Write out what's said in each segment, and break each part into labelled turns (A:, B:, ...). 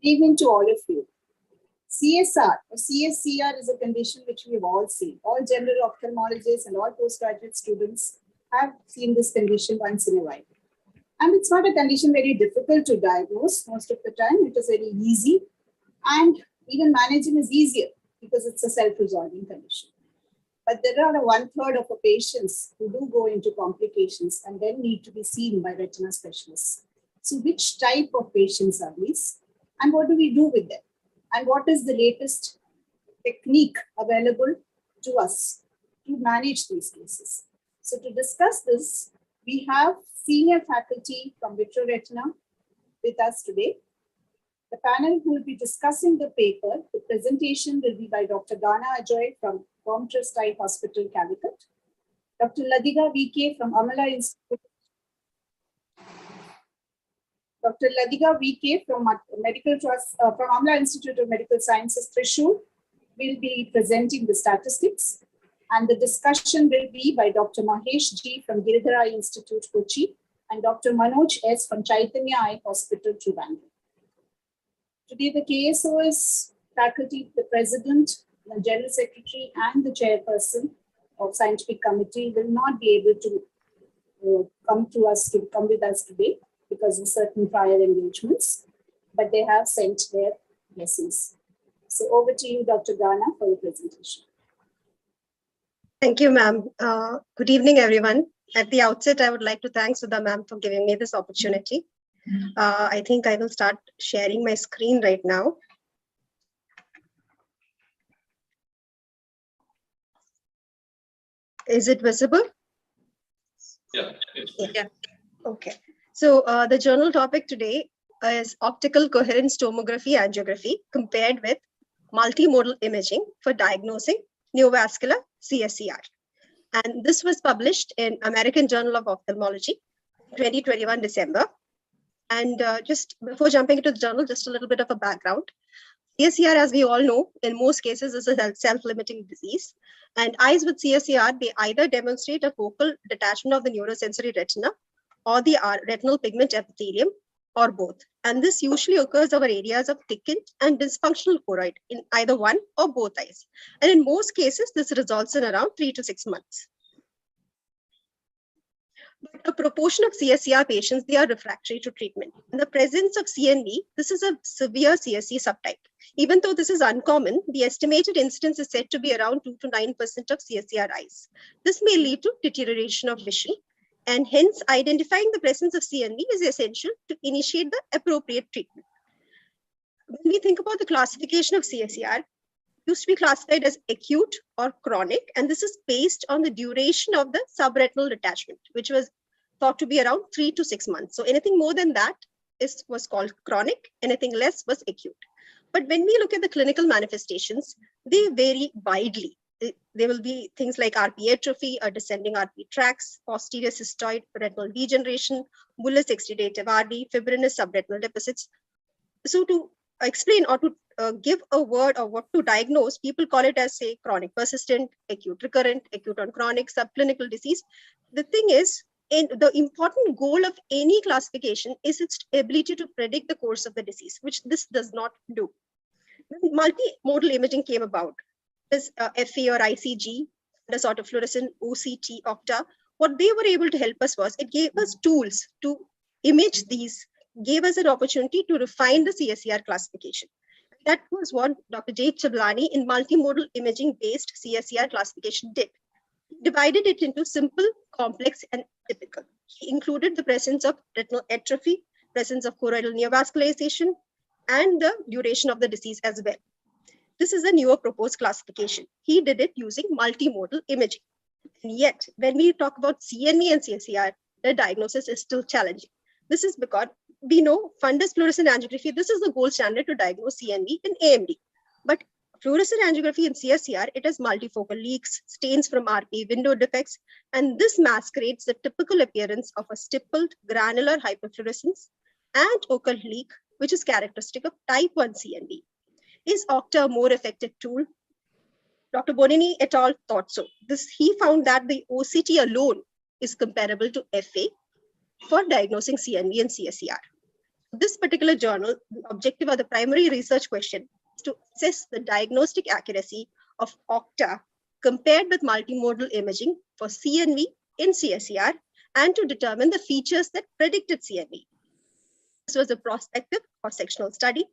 A: Evening to all of you. CSR or CSCR is a condition which we have all seen. All general ophthalmologists and all postgraduate students have seen this condition once in a while. And it's not a condition very difficult to diagnose most of the time. It is very easy, and even managing is easier because it's a self-resolving condition. But there are 1/3 of the patients who do go into complications and then need to be seen by retina specialists. So which type of patients are these? And what do we do with them? And what is the latest technique available to us to manage these cases? So to discuss this, we have senior faculty from Vitro-Retina with us today. The panel will be discussing the paper. The presentation will be by Dr. Gana Ajoy from Trust Eye Hospital, Calicut. Dr. Ladhiga VK from Amala Institute. Dr. Ladhiga VK from Medical Trust from Amla Institute of Medical Sciences, Thrissur, will be presenting the statistics. And the discussion will be by Dr. Mahesh G from Giridhar Eye Institute, Kochi, and Dr. Manoj S from Chaitanya Eye Hospital, Trivandrum. Today, the KSOS faculty, the president, the general secretary, and the chairperson of scientific committee will not be able to come with us today because of certain prior engagements, but they have sent their blessings. So over to you, Dr. Gana, for the presentation.
B: Thank you, ma'am. Good evening, everyone. At the outset, I would like to thank Sudha ma'am for giving me this opportunity. I think I will start sharing my screen right now. Is it visible?
C: Yeah.
B: Yeah. Okay. So the journal topic today is optical coherence tomography angiography compared with multimodal imaging for diagnosing neovascular CSCR. And this was published in American Journal of Ophthalmology, 2021 December. And just before jumping into the journal, just a little bit of a background. CSCR, as we all know, in most cases is a self-limiting disease. And eyes with CSCR, they either demonstrate a focal detachment of the neurosensory retina or the retinal pigment epithelium, or both. And this usually occurs over areas of thickened and dysfunctional choroid in either one or both eyes. And in most cases, this results in around 3 to 6 months. But a proportion of CSCR patients, they are refractory to treatment. In the presence of CNV, this is a severe CSC subtype. Even though this is uncommon, the estimated incidence is said to be around 2 to 9% of CSCR eyes. This may lead to deterioration of vision, and hence identifying the presence of CNV is essential to initiate the appropriate treatment. When we think about the classification of CSCR, it used to be classified as acute or chronic, and this is based on the duration of the subretinal detachment, which was thought to be around 3 to 6 months. So anything more than that was called chronic, anything less was acute. But when we look at the clinical manifestations, they vary widely. There will be things like RP atrophy, or descending RP tracts, posterior cystoid retinal degeneration, bullous exudative RD, fibrinous subretinal deposits. So to explain or to give a word of what to diagnose, people call it as, say, chronic persistent, acute recurrent, acute on chronic, subclinical disease. The thing is, the important goal of any classification is its ability to predict the course of the disease, which this does not do. When multimodal imaging came about, this FA or ICG, the sort of fluorescent OCT, Opta, what they were able to help us was, it gave us tools to image these, gave us an opportunity to refine the CSCR classification. That was what Dr. J. Chablani in multimodal imaging-based CSCR classification did. He divided it into simple, complex, and typical. He included the presence of retinal atrophy, presence of choroidal neovascularization, and the duration of the disease as well. This is a newer proposed classification. He did it using multimodal imaging. And yet, when we talk about CNV and CSCR, the diagnosis is still challenging. This is because we know fundus fluorescent angiography, this is the gold standard to diagnose CNV in AMD. But fluorescent angiography in CSCR, it has multifocal leaks, stains from RP, window defects, and this masquerades the typical appearance of a stippled granular hyperfluorescence and occult leak, which is characteristic of type 1 CNV. Is Octa a more effective tool? Dr. Bonini et al. Thought so. He found that the OCT alone is comparable to FA for diagnosing CNV and CSCR. This particular journal, the objective or the primary research question is to assess the diagnostic accuracy of OCTA compared with multimodal imaging for CNV in CSER and to determine the features that predicted CNV. This was a prospective cross-sectional study.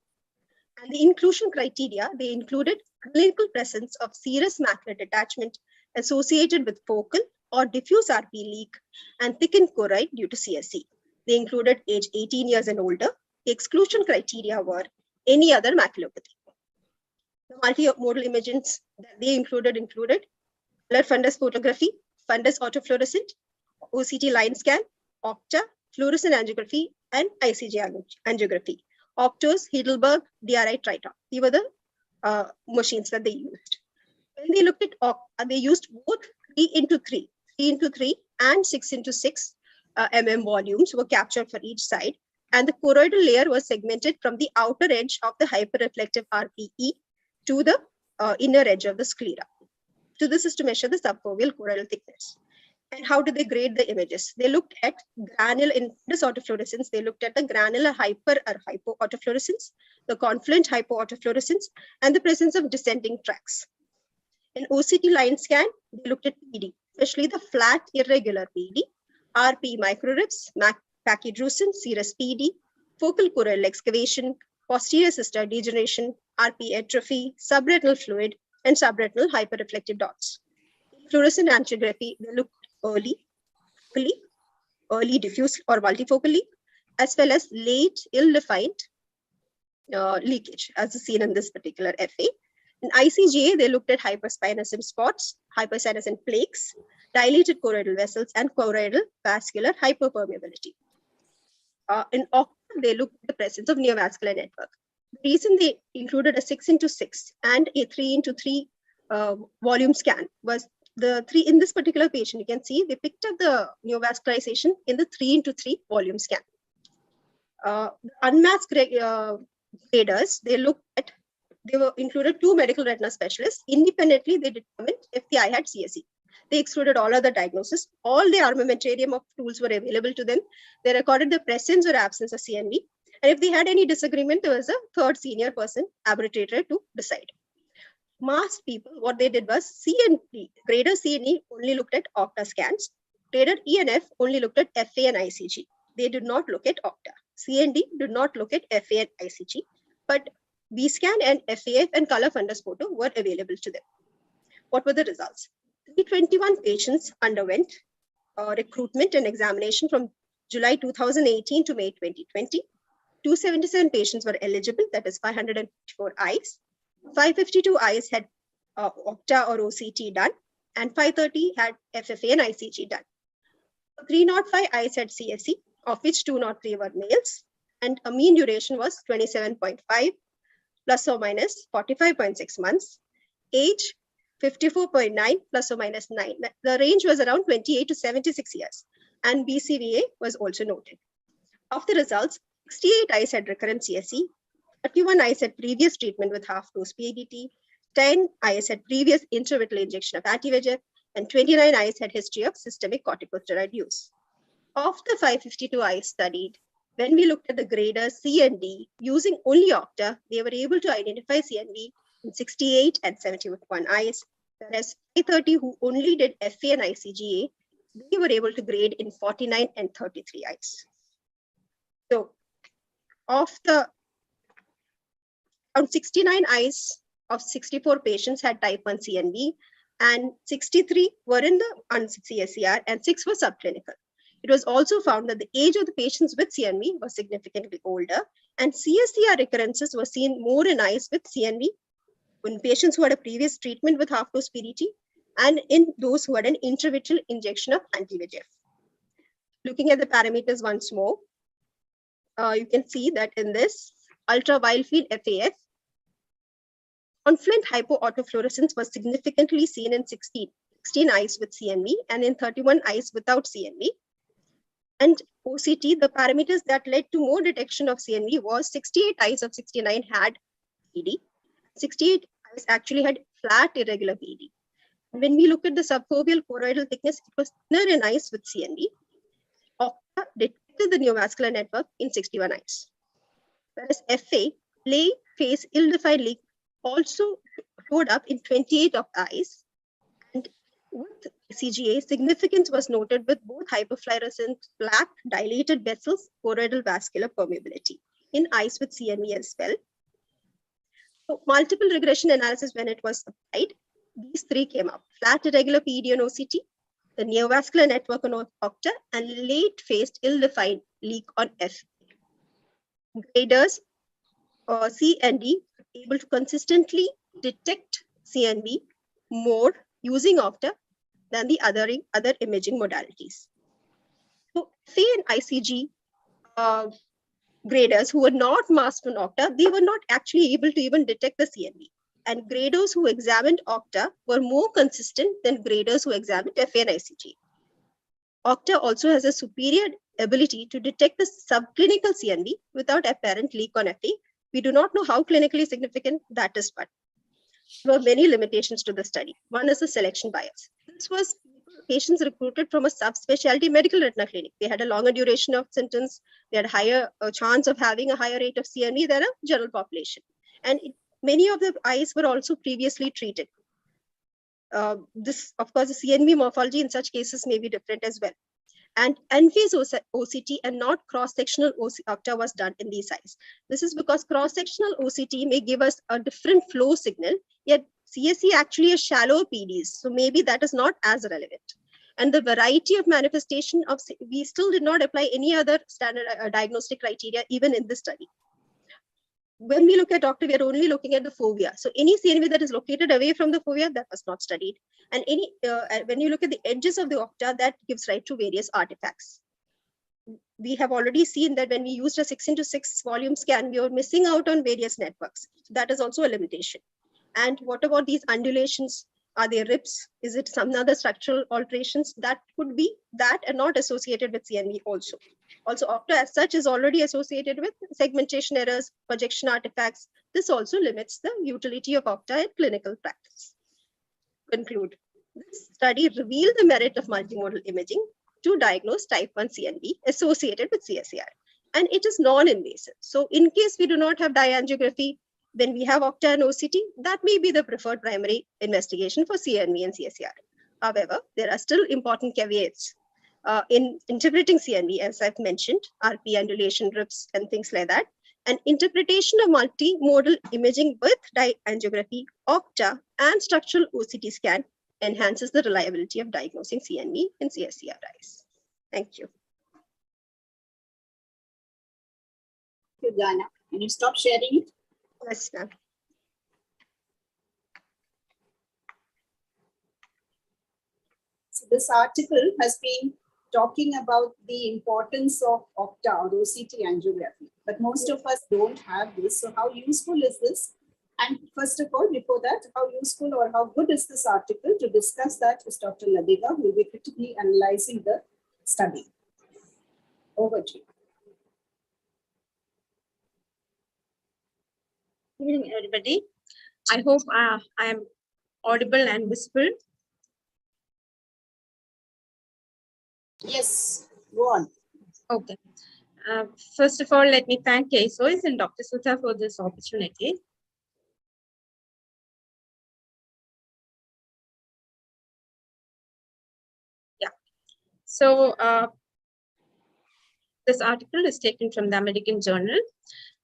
B: And the inclusion criteria, they included clinical presence of serous macular detachment associated with focal or diffuse RP leak and thickened choroid due to CSE. They included age 18 years and older. The exclusion criteria were any other maculopathy. The multimodal images that they included color fundus photography, fundus autofluorescent, OCT line scan, OCTA, fluorescent angiography, and ICG angiography. Optos, Heidelberg, DRI, Triton. These were the machines that they used. When they looked at OCTA, they used both 3x3, 3x3 and 6x6 mm volumes were captured for each side. And the choroidal layer was segmented from the outer edge of the hyperreflective RPE to the inner edge of the sclera. So this is to measure the subfoveal choroidal thickness. And how did they grade the images? They looked at granular in this autofluorescence. They looked at the granular hyper or hypoautofluorescence, the confluent hypoautofluorescence, and the presence of descending tracks. In OCT line scan, they looked at PD, especially the flat irregular PD, RP microribs, pachydrausin, serous PD, focal choroidal excavation, posterior sister degeneration, RP atrophy, subretinal fluid, and subretinal hyperreflective dots. In fluorescent angiography, they looked early diffuse or multifocally, as well as late ill-defined leakage, as seen in this particular FA. In ICGA, they looked at hyperspinosum spots, hyperspinosum plaques, dilated choroidal vessels, and choroidal vascular hyperpermeability. In OCTA, they looked at the presence of neovascular network. The reason they included a 6x6 and a 3x3 volume scan was in this particular patient, you can see they picked up the neovascularization in the 3x3 volume scan. Unmasked graders, they were included 2 medical retina specialists. Independently, they determined if the eye had CSE. They excluded all other diagnosis. All the armamentarium of tools were available to them. They recorded the presence or absence of CNV. And if they had any disagreement, there was a third senior person, arbitrator, to decide. Masked people, what they did was CNV, grader CNE only looked at OCTA scans. Grader ENF only looked at FA and ICG. They did not look at OCTA. CND did not look at FA and ICG, but B-scan and FAF and color fundus photo were available to them. What were the results? 321 patients underwent recruitment and examination from July 2018 to May 2020. 277 patients were eligible, that is 554 eyes. 552 eyes had OCTA or OCT done, and 530 had FFA and ICG done. 305 eyes had CSE, of which 203 were males, and a mean duration was 27.5 plus or minus 45.6 months. Age 54.9 plus or minus 9. The range was around 28 to 76 years, and BCVA was also noted. Of the results, 68 eyes had recurrent CSE, 31 eyes had previous treatment with half-dose PADT, 10 eyes had previous intravitreal injection of anti-VEGF, and 29 eyes had history of systemic corticosteroid use. Of the 552 eyes studied, when we looked at the grader C and D using only OCTA, they were able to identify CNV in 68 and 71 eyes, whereas 530 who only did FA and ICGA, they were able to grade in 49 and 33 eyes. So, of the around 69 eyes of 64 patients had type 1 CNV, and 63 were in the CSER and 6 were subclinical. It was also found that the age of the patients with CNV was significantly older, and CSER recurrences were seen more in eyes with CNV in patients who had a previous treatment with half-dose PDT and in those who had an intravitreal injection of anti-VEGF. Looking at the parameters once more, you can see that in this ultra-wild field FAF, confluent hypoautofluorescence was significantly seen in 16 eyes with CNV and in 31 eyes without CNV. And OCT, the parameters that led to more detection of CNV was 68 eyes of 69 had PD. 68 eyes actually had flat irregular PD. When we looked at the subfoveal choroidal thickness, it was thinner in eyes with CNV. OCTA detected the neovascular network in 61 eyes. Whereas FA, late phase ill-defined leak, also showed up in 28 of eyes. And with CGA, significance was noted with both hyperfluorescent black dilated vessels, choroidal vascular permeability in eyes with CNV as well. So multiple regression analysis when it was applied, these three came up: flat irregular PED on OCT, the neovascular network on OCTA, and late phased ill-defined leak on F. Graders C and D able to consistently detect CNV more using OCTA than the other imaging modalities. So FA and ICG graders who were not masked on OCTA, they were not actually able to even detect the CNV. And graders who examined OCTA were more consistent than graders who examined FA and ICG. OCTA also has a superior ability to detect the subclinical CNV without apparent leak on FA. We do not know how clinically significant that is, but there were many limitations to the study. One is the selection bias. This was patients recruited from a subspecialty medical retina clinic. They had a longer duration of symptoms. They had a higher chance of having a higher rate of CNV than a general population. And many of the eyes were also previously treated. This, of course, the CNV morphology in such cases may be different as well. And end-phase OCT and not cross-sectional OCT was done in these eyes. This is because cross-sectional OCT may give us a different flow signal, yet CSE actually has shallow PDs, so maybe that is not as relevant. And the variety of manifestation of, we still did not apply any other standard diagnostic criteria even in this study. When we look at OCTA, we are only looking at the fovea. So any CNV that is located away from the fovea, that was not studied. And any when you look at the edges of the OCTA, that gives rise to various artifacts. We have already seen that when we used a 6x6 volume scan, we were missing out on various networks. So that is also a limitation. And what about these undulations? Are they rips? Is it some other structural alterations? That could be that and not associated with CNV also. Also, OCTA as such is already associated with segmentation errors, projection artifacts. This also limits the utility of OCTA in clinical practice. Conclude, this study revealed the merit of multimodal imaging to diagnose type 1 CNV associated with CSER. And it is non-invasive. So in case we do not have diangiography, then we have OCTA and OCT, that may be the preferred primary investigation for CNV and CSER. However, there are still important caveats in interpreting CNV, as I've mentioned, RP, undulation, rips, and things like that. And interpretation of multimodal imaging with diangiography, OCTA, and structural OCT scan enhances the reliability of diagnosing CNV and CSER eyes. Thank you.
A: Thank you, Jana. Can you stop sharing it?
B: Yes, ma'am.
A: So this article has been talking about the importance of OCTA or OCT angiography, but most of us don't have this. So how useful is this? And first of all, before that, how useful or how good is this article? To discuss that is Dr. Ladega, who will be critically analyzing the study. Over to you.
D: Good evening, everybody. I hope I am audible and visible.
A: Yes, go on.
D: Okay. First of all, let me thank KSOS and Dr. Sudha for this opportunity. Yeah. So this article is taken from the American Journal.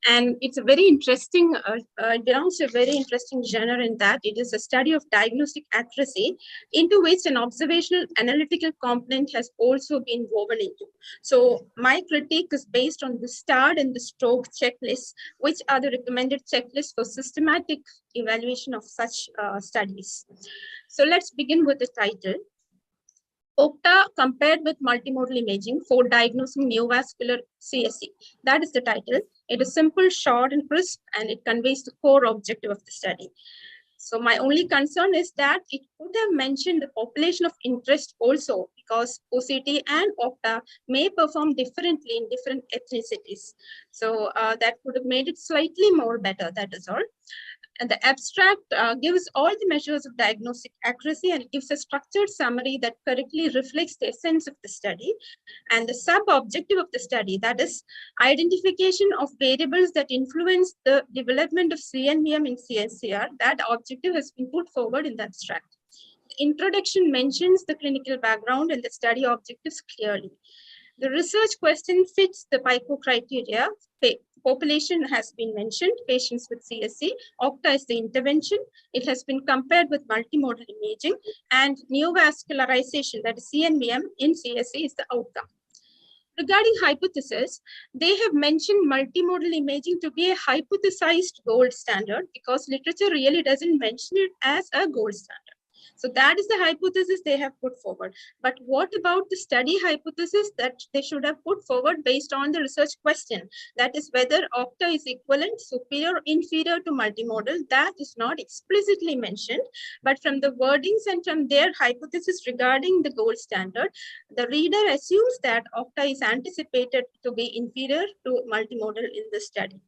D: And it's a very interesting, it belongs to a very interesting genre in that it is a study of diagnostic accuracy into which an observational analytical component has also been woven into. So my critique is based on the STARD and the STROKE checklists, which are the recommended checklists for systematic evaluation of such studies. So let's begin with the title. OCTA compared with multimodal imaging for diagnosing neovascular CSE. That is the title. It is simple, short, and crisp, and it conveys the core objective of the study. So my only concern is that it could have mentioned the population of interest also, because OCT and OCTA may perform differently in different ethnicities. So that would have made it slightly more better, that is all. And the abstract gives all the measures of diagnostic accuracy and gives a structured summary that correctly reflects the essence of the study. And the sub-objective of the study, that is identification of variables that influence the development of CNVM in CSCR, that objective has been put forward in the abstract. The introduction mentions the clinical background and the study objectives clearly. The research question fits the PICO criteria. Population has been mentioned, patients with CSC. OCTA is the intervention. It has been compared with multimodal imaging, and neovascularization, that is CNVM in CSC, is the outcome. Regarding hypothesis, they have mentioned multimodal imaging to be a hypothesized gold standard because literature really doesn't mention it as a gold standard. So that is the hypothesis they have put forward. But what about the study hypothesis that they should have put forward based on the research question? That is whether OCTA is equivalent, superior, inferior to multimodal. That is not explicitly mentioned. But from the wordings and from their hypothesis regarding the gold standard, the reader assumes that OCTA is anticipated to be inferior to multimodal in the study.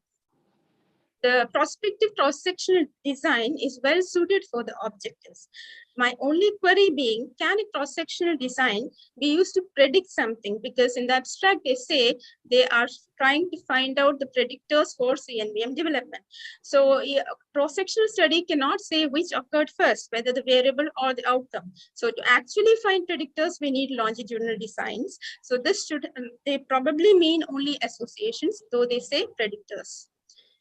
D: The prospective cross-sectional design is well suited for the objectives. My only query being, can a cross-sectional design be used to predict something? Because in the abstract, they say they are trying to find out the predictors for CNVM development. So a cross-sectional study cannot say which occurred first, whether the variable or the outcome. So to actually find predictors, we need longitudinal designs. So this should, they probably mean only associations, though they say predictors.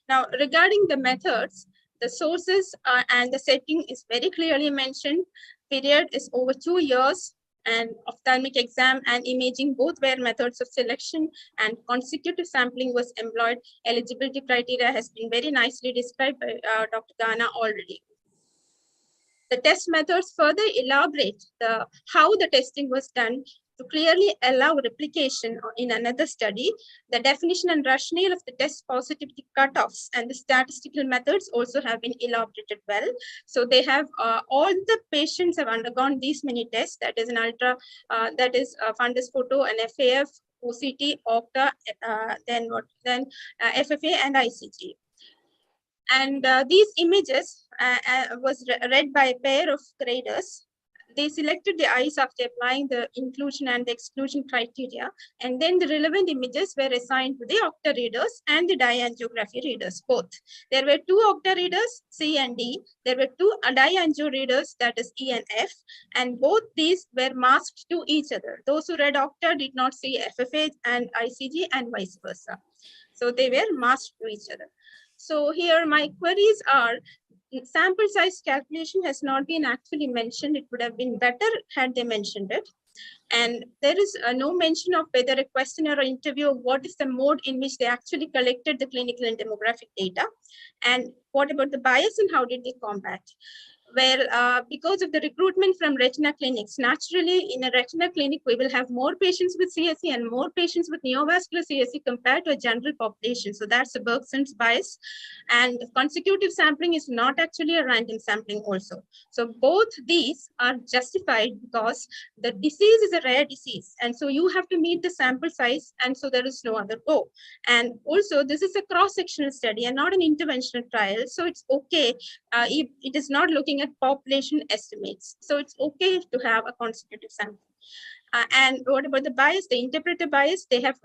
D: Now, regarding the methods, the sources and the setting is very clearly mentioned. Period is over 2 years, and ophthalmic exam and imaging both were methods of selection, and consecutive sampling was employed. Eligibility criteria has been very nicely described by Dr. Ghana already. The test methods further elaborate how the testing was done to clearly allow replication in another study. The definition and rationale of the test positivity cutoffs and the statistical methods also have been elaborated well. So they have all the patients have undergone these many tests. That is an that is fundus photo, an FAF, OCT, OCTA, then FFA and ICG. And these images was read by a pair of graders. They selected the eyes after applying the inclusion and the exclusion criteria, and then the relevant images were assigned to the OCTA readers and the dye angiography readers, both. There were 2 OCTA readers, C and D. There were 2 dye angio readers, that is E and F, and both these were masked to each other. Those who read OCTA did not see FFA and ICG and vice versa. So they were masked to each other. So here my queries are, sample size calculation has not been actually mentioned. It would have been better had they mentioned it. And there is no mention of whether a questionnaire or interview, what is the mode in which they actually collected the clinical and demographic data. And what about the bias and how did they combat? Well, because of the recruitment from retina clinics, naturally in a retina clinic, we will have more patients with CSE and more patients with neovascular CSE compared to a general population. So that's a Bergson's bias. And consecutive sampling is not actually a random sampling also. So both these are justified because the disease is a rare disease. And so you have to meet the sample size, and so there is no other go. And also this is a cross-sectional study and not an interventional trial. So it's okay. It is not looking at population estimates. So it's okay to have a consecutive sample. And what about the bias? The interpreter bias, they have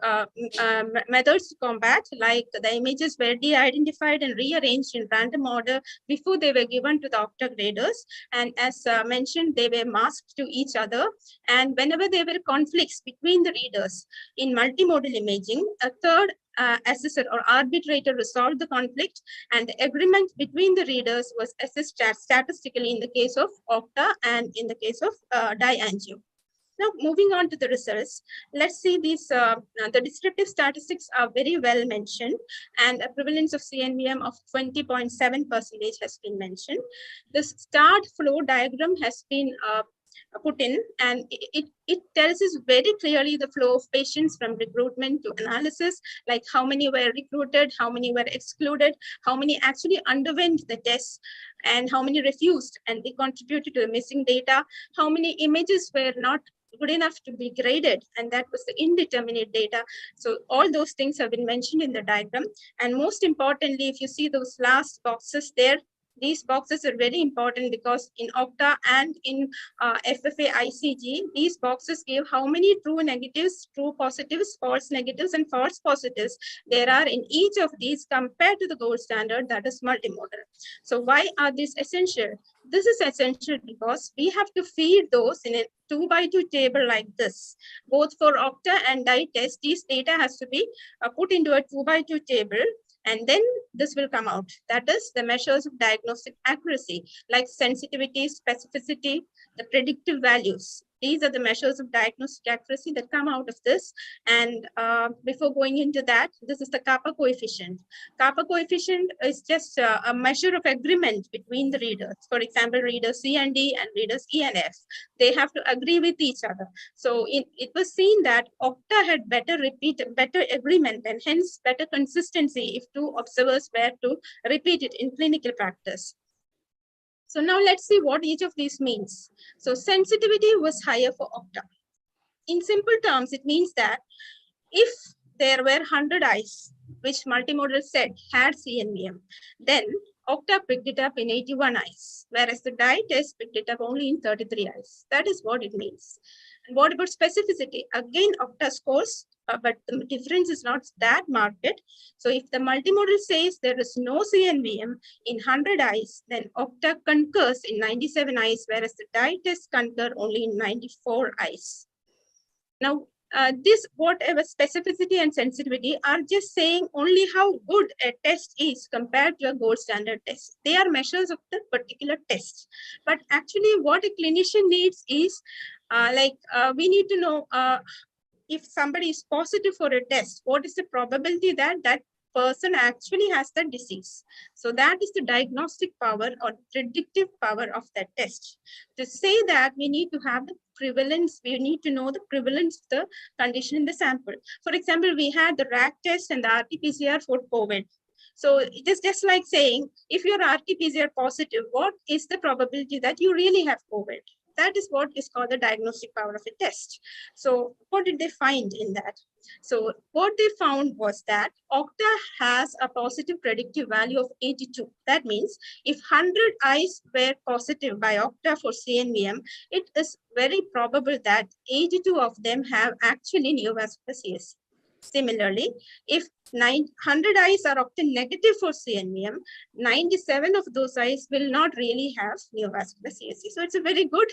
D: methods to combat, like the images were de-identified and rearranged in random order before they were given to the OCTA graders. And as mentioned, they were masked to each other. And whenever there were conflicts between the readers in multimodal imaging, a third assessor or arbitrator resolved the conflict, and the agreement between the readers was assessed statistically in the case of OCTA and in the case of dye angio. Now, moving on to the results, let's see these, the descriptive statistics are very well mentioned, and a prevalence of CNVM of 20.7% has been mentioned. The start flow diagram has been put in, and it tells us very clearly the flow of patients from recruitment to analysis, like how many were recruited, how many were excluded, how many actually underwent the tests, and how many refused, and they contributed to the missing data, how many images were not good enough to be graded, and that was the indeterminate data. So all those things have been mentioned in the diagram. And most importantly, if you see those last boxes there, These boxes are very important because in Octa and in FFA ICG, these boxes give how many true negatives, true positives, false negatives, and false positives there are in each of these compared to the gold standard, that is multimodal. So why are these essential? This is essential because we have to feed those in a 2x2 table like this. Both for Octa and DIE test, these data has to be put into a 2x2 table, and then this will come out. That is the measures of diagnostic accuracy, like sensitivity, specificity, the predictive values. These are the measures of diagnostic accuracy that come out of this. And before going into that, this is the kappa coefficient. Kappa coefficient is just a measure of agreement between the readers. For example, readers C and D and readers E and F. They have to agree with each other. So it was seen that Octa had better agreement and hence better consistency if two observers were to repeat it in clinical practice. So now let's see what each of these means. So sensitivity was higher for Octa. In simple terms, it means that if there were 100 eyes, which multimodal said had CNVM, then Octa picked it up in 81 eyes, whereas the DIE test picked it up only in 33 eyes. That is what it means. And what about specificity? Again, Octa scores, but the difference is not that marked. So if the multimodal says there is no CNVM in 100 eyes, then Octa concurs in 97 eyes, whereas the DIE test concur only in 94 eyes. Now, this whatever specificity and sensitivity are just saying only how good a test is compared to a gold standard test. They are measures of the particular test. But actually what a clinician needs is we need to know if somebody is positive for a test, what is the probability that that person actually has the disease. So that is the diagnostic power or predictive power of that test. To say that, we need to have the prevalence, we need to know the prevalence of the condition in the sample. For example, we had the RAC test and the RT-PCR for COVID. So it is just like saying, if you're RT-PCR positive, what is the probability that you really have COVID? That is what is called the diagnostic power of a test. So what did they find in that? So what they found was that Octa has a positive predictive value of 82. That means if 100 eyes were positive by Octa for CNVM, it is very probable that 82 of them have actually neovascular CSC. Similarly, if 100 eyes are often negative for CNVM, 97 of those eyes will not really have neovascular CSC. So it's a very good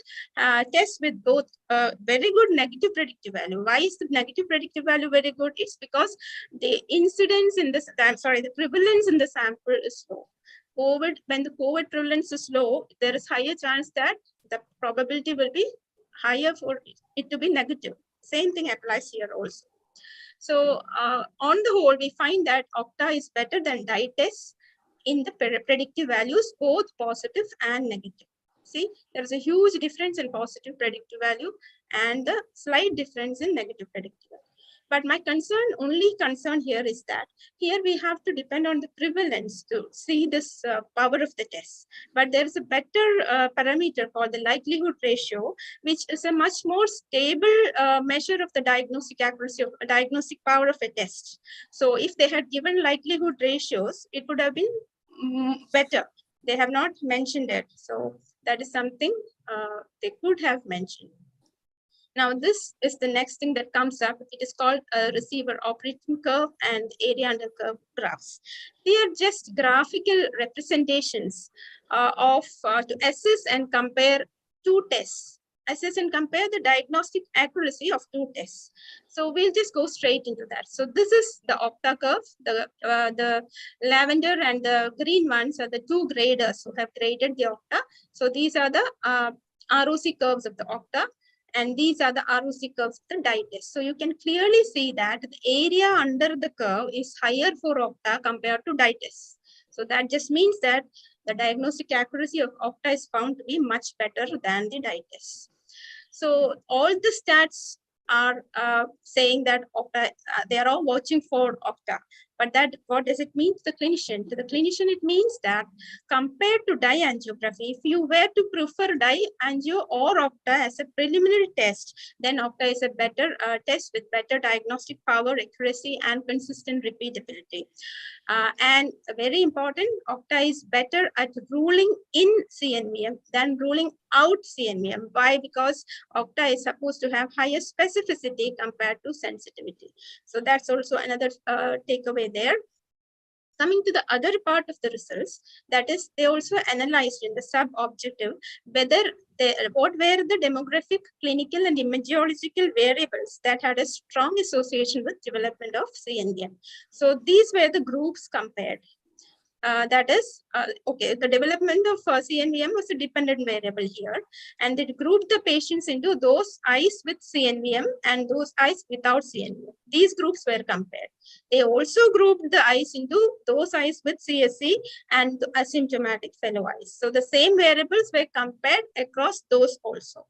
D: test with both very good negative predictive value. Why is the negative predictive value very good? It's because the incidence in this, the prevalence in the sample is low. When the COVID prevalence is low, there is higher chance that the probability will be higher for it to be negative. Same thing applies here also. So on the whole, we find that Octa is better than DIE test in the predictive values, both positive and negative. See, there is a huge difference in positive predictive value and the slight difference in negative predictive value. But my only concern here is that here we have to depend on the prevalence to see this power of the test. But there is a better parameter called the likelihood ratio, which is a much more stable measure of the diagnostic accuracy of diagnostic power of a test. So if they had given likelihood ratios, it would have been better. They have not mentioned it. So that is something they could have mentioned. Now, this is the next thing that comes up. It is called a receiver operating curve and area under curve graphs. They are just graphical representations to assess and compare two tests. Assess and compare the diagnostic accuracy of two tests. So we'll just go straight into that. So this is the Octa curve. The lavender and the green ones are the two graders who have graded the Octa. So these are the ROC curves of the Octa. And these are the ROC curves of the DIE test. So you can clearly see that the area under the curve is higher for Octa compared to DIE test. So that just means that the diagnostic accuracy of Octa is found to be much better than the DIE test. So all the stats are saying that Octa, they are all watching for Octa. But that, what does it mean to the clinician? To the clinician, it means that compared to dye angiography, if you were to prefer dye angio or Octa as a preliminary test, then Octa is a better test with better diagnostic power, accuracy, and consistent repeatability. And very important, Octa is better at ruling in CNVM than ruling out CNVM. Why? Because Octa is supposed to have higher specificity compared to sensitivity. So that's also another takeaway there. Coming to the other part of the results, that is, they also analyzed in the sub-objective whether what were the demographic, clinical, and immunological variables that had a strong association with development of CNVM. So these were the groups compared. That is, okay, the development of CNVM was a dependent variable here, and they grouped the patients into those eyes with CNVM and those eyes without CNVM. These groups were compared. They also grouped the eyes into those eyes with CSE and the asymptomatic fellow eyes. So the same variables were compared across those also.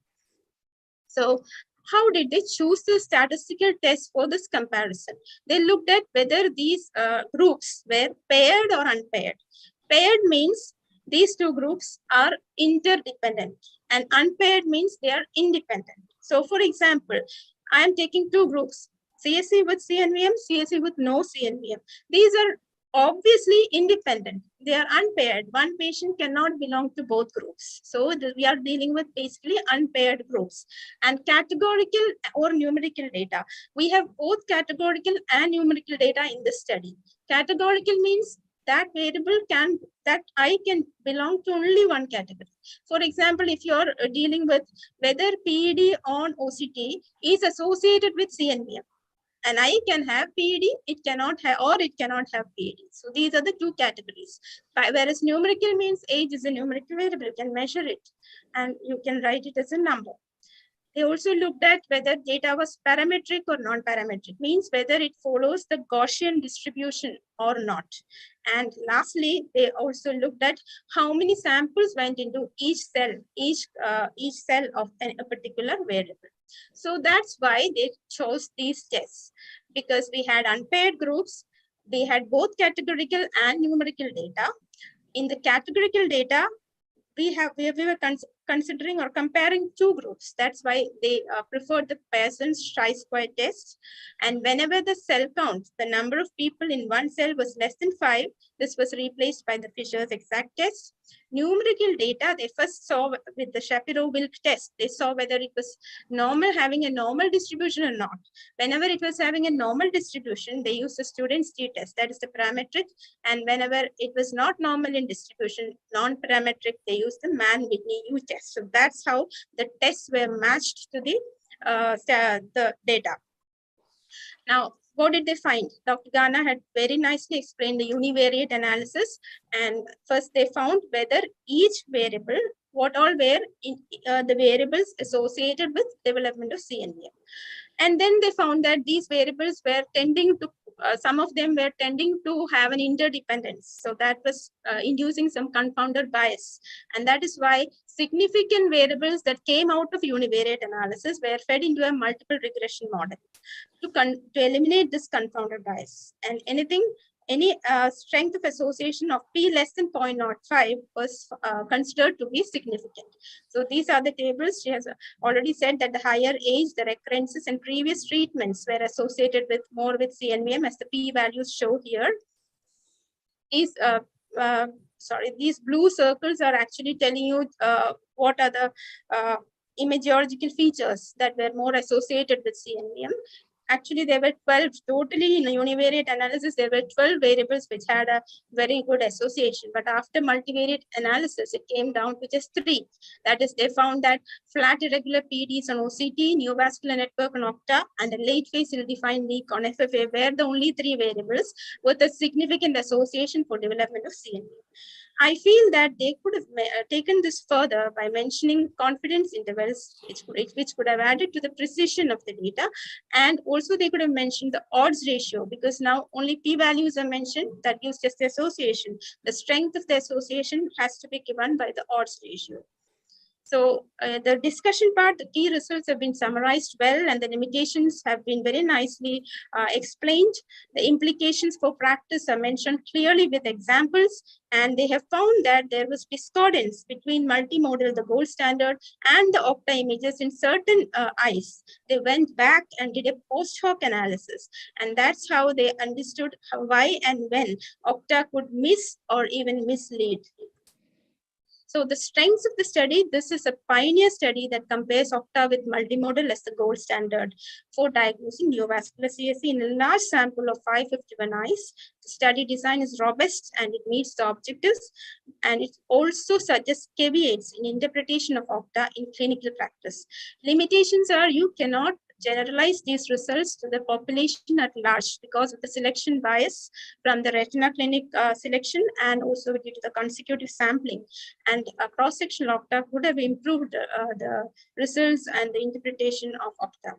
D: So how did they choose the statistical test for this comparison? They looked at whether these groups were paired or unpaired. Paired means these two groups are interdependent, and unpaired means they are independent. So for example, I am taking two groups, CSE with CNVM, CSE with no CNVM. These are obviously independent. They are unpaired. One patient cannot belong to both groups. So we are dealing with basically unpaired groups. And categorical or numerical data. We have both categorical and numerical data in this study. Categorical means that variable that I can belong to only one category. For example, if you're dealing with whether PED on OCT is associated with CNVM, and I can have PED, it cannot have, or it cannot have PED. So these are the two categories. Whereas numerical means age is a numerical variable, you can measure it and you can write it as a number. They also looked at whether data was parametric or non-parametric, means whether it follows the Gaussian distribution or not. And lastly, they also looked at how many samples went into each cell of a particular variable. So that's why they chose these tests, because we had unpaired groups, we had both categorical and numerical data. In the categorical data, we were considering or comparing two groups. That's why they preferred the Pearson's chi-square test. And whenever the cell count, the number of people in one cell was less than 5, this was replaced by the Fisher's exact test. Numerical data, they first saw with the Shapiro-Wilk test. They saw whether it was normal, having a normal distribution or not. Whenever it was having a normal distribution, they used the student's t-test, that is the parametric. And whenever it was not normal in distribution, non-parametric, they used the Mann-Whitney U test. So that's how the tests were matched to the data. Now, what did they find? Dr. Ghana had very nicely explained the univariate analysis. And first they found whether each variable, what all were in the variables associated with development of CNVM. And then they found that these variables were tending to, some of them were tending to have an interdependence. So that was inducing some confounder bias. And that is why significant variables that came out of univariate analysis were fed into a multiple regression model to eliminate this confounder bias. And any strength of association of P less than 0.05 was considered to be significant. So these are the tables. She has already said that the higher age, the recurrences and previous treatments were associated with more with CNVM, as the P values show here. These blue circles are actually telling you what are the immunological features that were more associated with CNVM. Actually, there were 12 totally in a univariate analysis. There were 12 variables which had a very good association. But after multivariate analysis, it came down to just 3. That is, they found that flat irregular PEDs on OCT, neovascular network on Octa, and a late phase ill-defined leak on FFA were the only 3 variables with a significant association for development of CNVM. I feel that they could have taken this further by mentioning confidence intervals, which could have added to the precision of the data. And also they could have mentioned the odds ratio, because now only p-values are mentioned that use just the association. The strength of the association has to be given by the odds ratio. So the discussion part, the key results have been summarized well, and the limitations have been very nicely explained. The implications for practice are mentioned clearly with examples, and they have found that there was discordance between multimodal, the gold standard, and the Okta images in certain eyes. They went back and did a post hoc analysis, and that's how they understood why and when Okta could miss or even mislead. So the strengths of the study, this is a pioneer study that compares Okta with multimodal as the gold standard for diagnosing neovascular CSE in a large sample of 551 eyes. The study design is robust and it meets the objectives, and it also suggests caveats in interpretation of Okta in clinical practice. Limitations are you cannot generalize these results to the population at large because of the selection bias from the retina clinic selection, and also due to the consecutive sampling. And a cross-sectional Okta would have improved the results and the interpretation of Okta.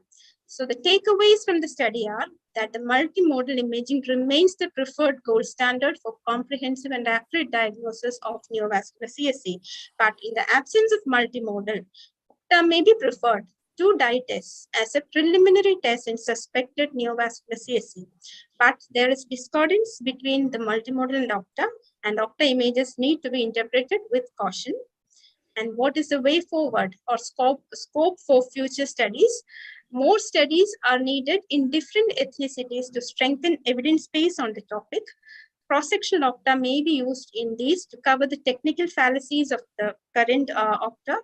D: So the takeaways from the study are that the multimodal imaging remains the preferred gold standard for comprehensive and accurate diagnosis of neovascular CSE. But in the absence of multimodal, Okta may be preferred to dye tests as a preliminary test in suspected neovascular CSE. But there is discordance between the multimodal and Okta images need to be interpreted with caution. And what is the way forward or scope for future studies? More studies are needed in different ethnicities to strengthen evidence base on the topic. Cross-sectional Okta may be used in these to cover the technical fallacies of the current Okta,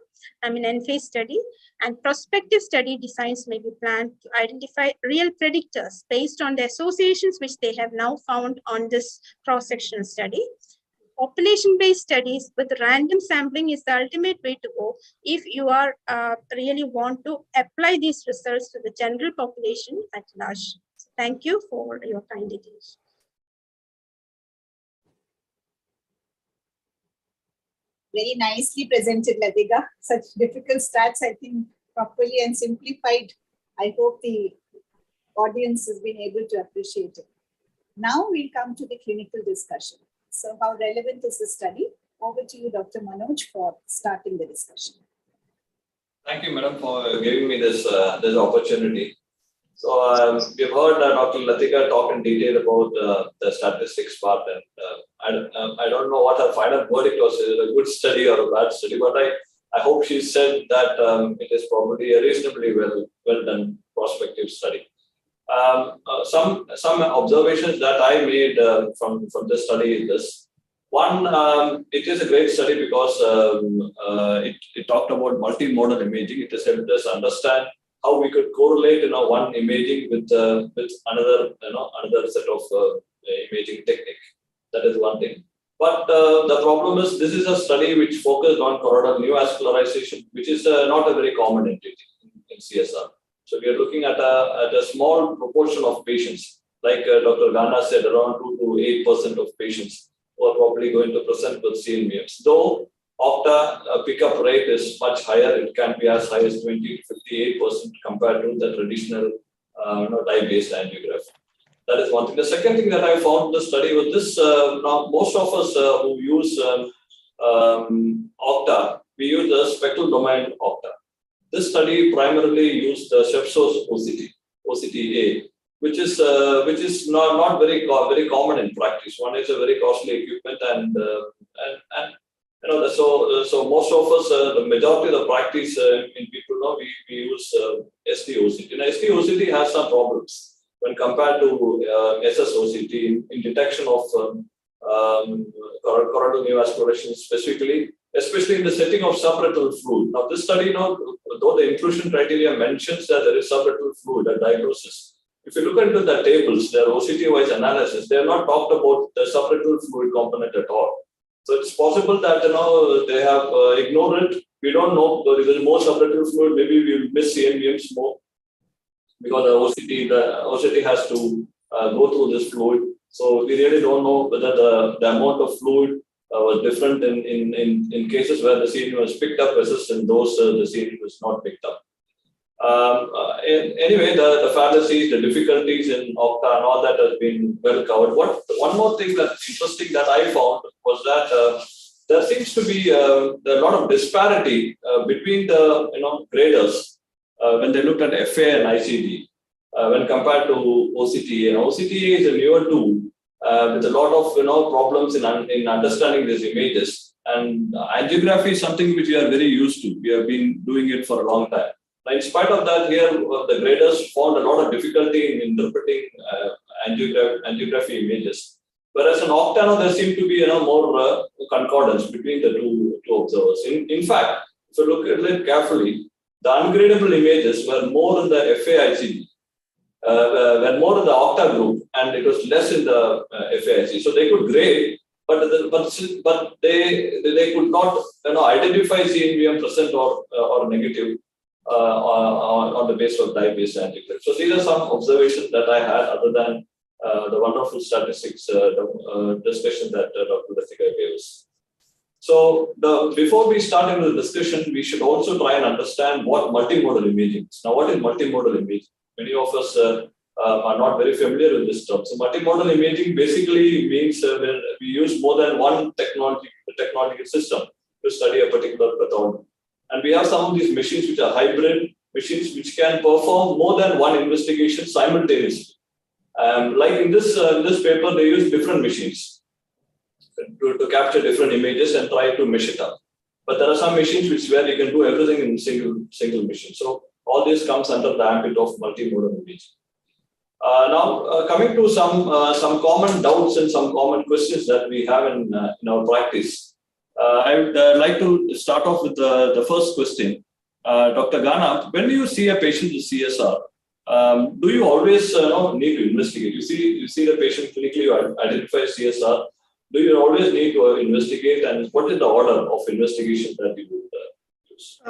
D: ENPHASE study, and prospective study designs may be planned to identify real predictors based on the associations which they have now found on this cross-sectional study. Population-based studies with random sampling is the ultimate way to go if you are really want to apply these results to the general population at large. So thank you for your kind attention.
A: Very nicely presented, Latika. Such difficult stats, I think, properly and simplified. I hope the audience has been able to appreciate it. Now we'll come to the clinical discussion. So how relevant is the study? Over to you, Dr. Manoj, for starting the discussion.
C: Thank you, madam, for giving me this opportunity. So we've heard Dr. Latika talk in detail about the statistics part, and I don't know what her final verdict was, is it a good study or a bad study, but I hope she said that it is probably a reasonably well done prospective study. Some observations that I made from this study is this. One, it is a great study because it talked about multimodal imaging. It has helped us understand how we could correlate one imaging with another set of imaging technique. That is one thing. But the problem is this is a study which focused on choroidal neovascularization, which is not a very common entity in CSR. So we are looking at a small proportion of patients, like Dr. Gana said, around 2 to 8% of patients who are probably going to present with CNVMs. Though Okta pickup rate is much higher, it can be as high as 20 to 58% compared to the traditional dye-based angiography. That is one thing. The second thing that I found in the study was this: now most of us who use Okta, we use the spectral domain Okta. This study primarily used the KSOS OCT-A, which is not very common in practice. One is a very costly equipment, and so most of us, the majority of the practice in people know we use SD-OCT. Now SD-OCT has some problems when compared to SS-OCT in detection of choroidal neovascularization specifically, especially in the setting of subretinal fluid. Now this study, though the inclusion criteria mentions that there is subretinal fluid at diagnosis, if you look into the tables, their OCT-wise analysis, they have not talked about the subretinal fluid component at all. So it's possible that they have ignored it. We don't know. If there is more subretinal fluid, maybe we will miss CNVMs more because the OCT has to go through this fluid. So we really don't know whether the amount of fluid was different in cases where the CNV was picked up versus in those the CNV was not picked up. Anyway, the fallacies, the difficulties in Okta and all that has been well covered. One more thing that's interesting that I found was that there seems to be a lot of disparity between the graders when they looked at FA and ICD when compared to OCTA. And OCTA is a newer tool with a lot of problems in understanding these images. And angiography is something which we are very used to. We have been doing it for a long time. Now, in spite of that, here the graders found a lot of difficulty in interpreting angiography images. Whereas in Octano, there seemed to be more concordance between the two observers. In fact, if you look at it carefully, the ungradable images were more in the FAICD, were more in the Octa group, and it was less in the FAIC. So they could grade, but they could not identify CNVM present or negative on the basis of dye-based antigrade. So these are some observations that I had, other than the wonderful statistics discussion that Dr. Latika gave us. So before we start into the discussion, we should also try and understand what multimodal imaging is. Now, what is multimodal imaging? Many of us are not very familiar with this term. So multimodal imaging basically means when we use more than one technological system to study a particular pathology. And we have some of these machines which are hybrid machines which can perform more than one investigation simultaneously. Like in this paper, they use different machines to capture different images and try to mesh it up. But there are some machines where you can do everything in single machine. So all this comes under the ambit of multimodal imaging. Now, coming to some common doubts and some common questions that we have in our practice. I would like to start off with the first question. Dr. Ghana, when you see a patient with CSR, do you always need to investigate? You see the patient clinically, you identify CSR. Do you always need to investigate, and what is the order of investigation that you would use?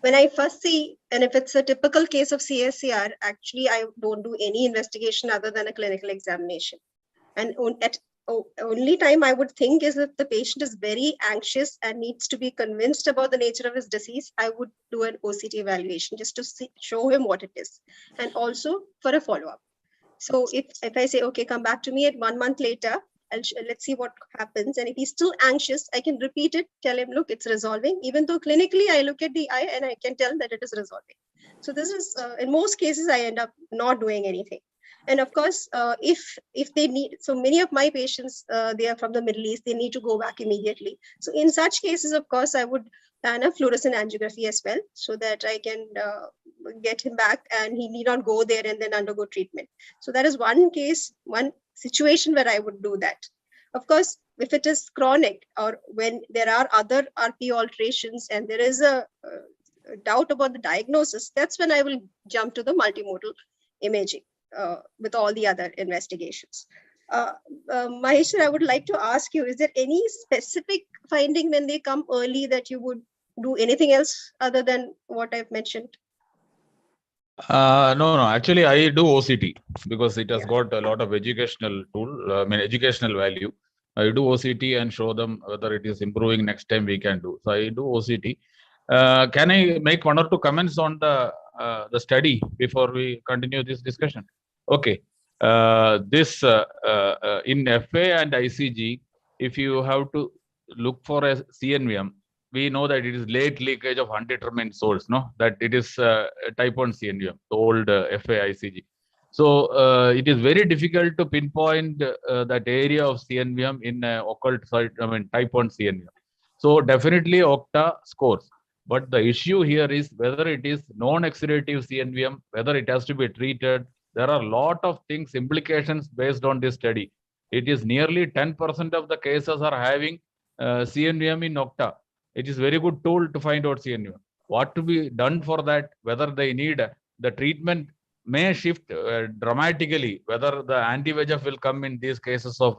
B: When I first see, and if it's a typical case of CSCR, actually I don't do any investigation other than a clinical examination. And only time I would think is if the patient is very anxious and needs to be convinced about the nature of his disease, I would do an OCT evaluation just to show him what it is, and also for a follow-up. So if I say, okay, come back to me at 1 month later, let's see what happens. And if he's still anxious, I can repeat it, tell him, look, it's resolving, even though clinically I look at the eye and I can tell that it is resolving. So this is, in most cases, I end up not doing anything. And of course, if they need, so many of my patients, they are from the Middle East, they need to go back immediately. So in such cases, of course, I would plan a fluorescent angiography as well, so that I can get him back and he need not go there and then undergo treatment. So that is one case, one situation where I would do that. Of course, if it is chronic or when there are other RP alterations and there is a doubt about the diagnosis, that's when I will jump to the multimodal imaging with all the other investigations. Mahesh, I would like to ask you, is there any specific finding when they come early that you would do anything else other than what I've mentioned?
E: No. Actually, I do OCT because it has got a lot of educational educational value. I do OCT and show them whether it is improving next time we can do. So I do OCT. Can I make 1 or 2 comments on the study before we continue this discussion? Okay. This in FA and ICG, if you have to look for a CNVM, we know that it is late leakage of undetermined source, that it is type 1 CNVM, the old FA ICG. So it is very difficult to pinpoint that area of CNVM in occult site, type 1 CNVM. So definitely Octa scores. But the issue here is whether it is non-exudative CNVM, whether it has to be treated. There are a lot of things, implications based on this study. It is nearly 10% of the cases are having CNVM in Octa. It is very good tool to find out CNVM. What to be done for that, whether they need the treatment may shift dramatically, whether the anti-VEGF will come in these cases of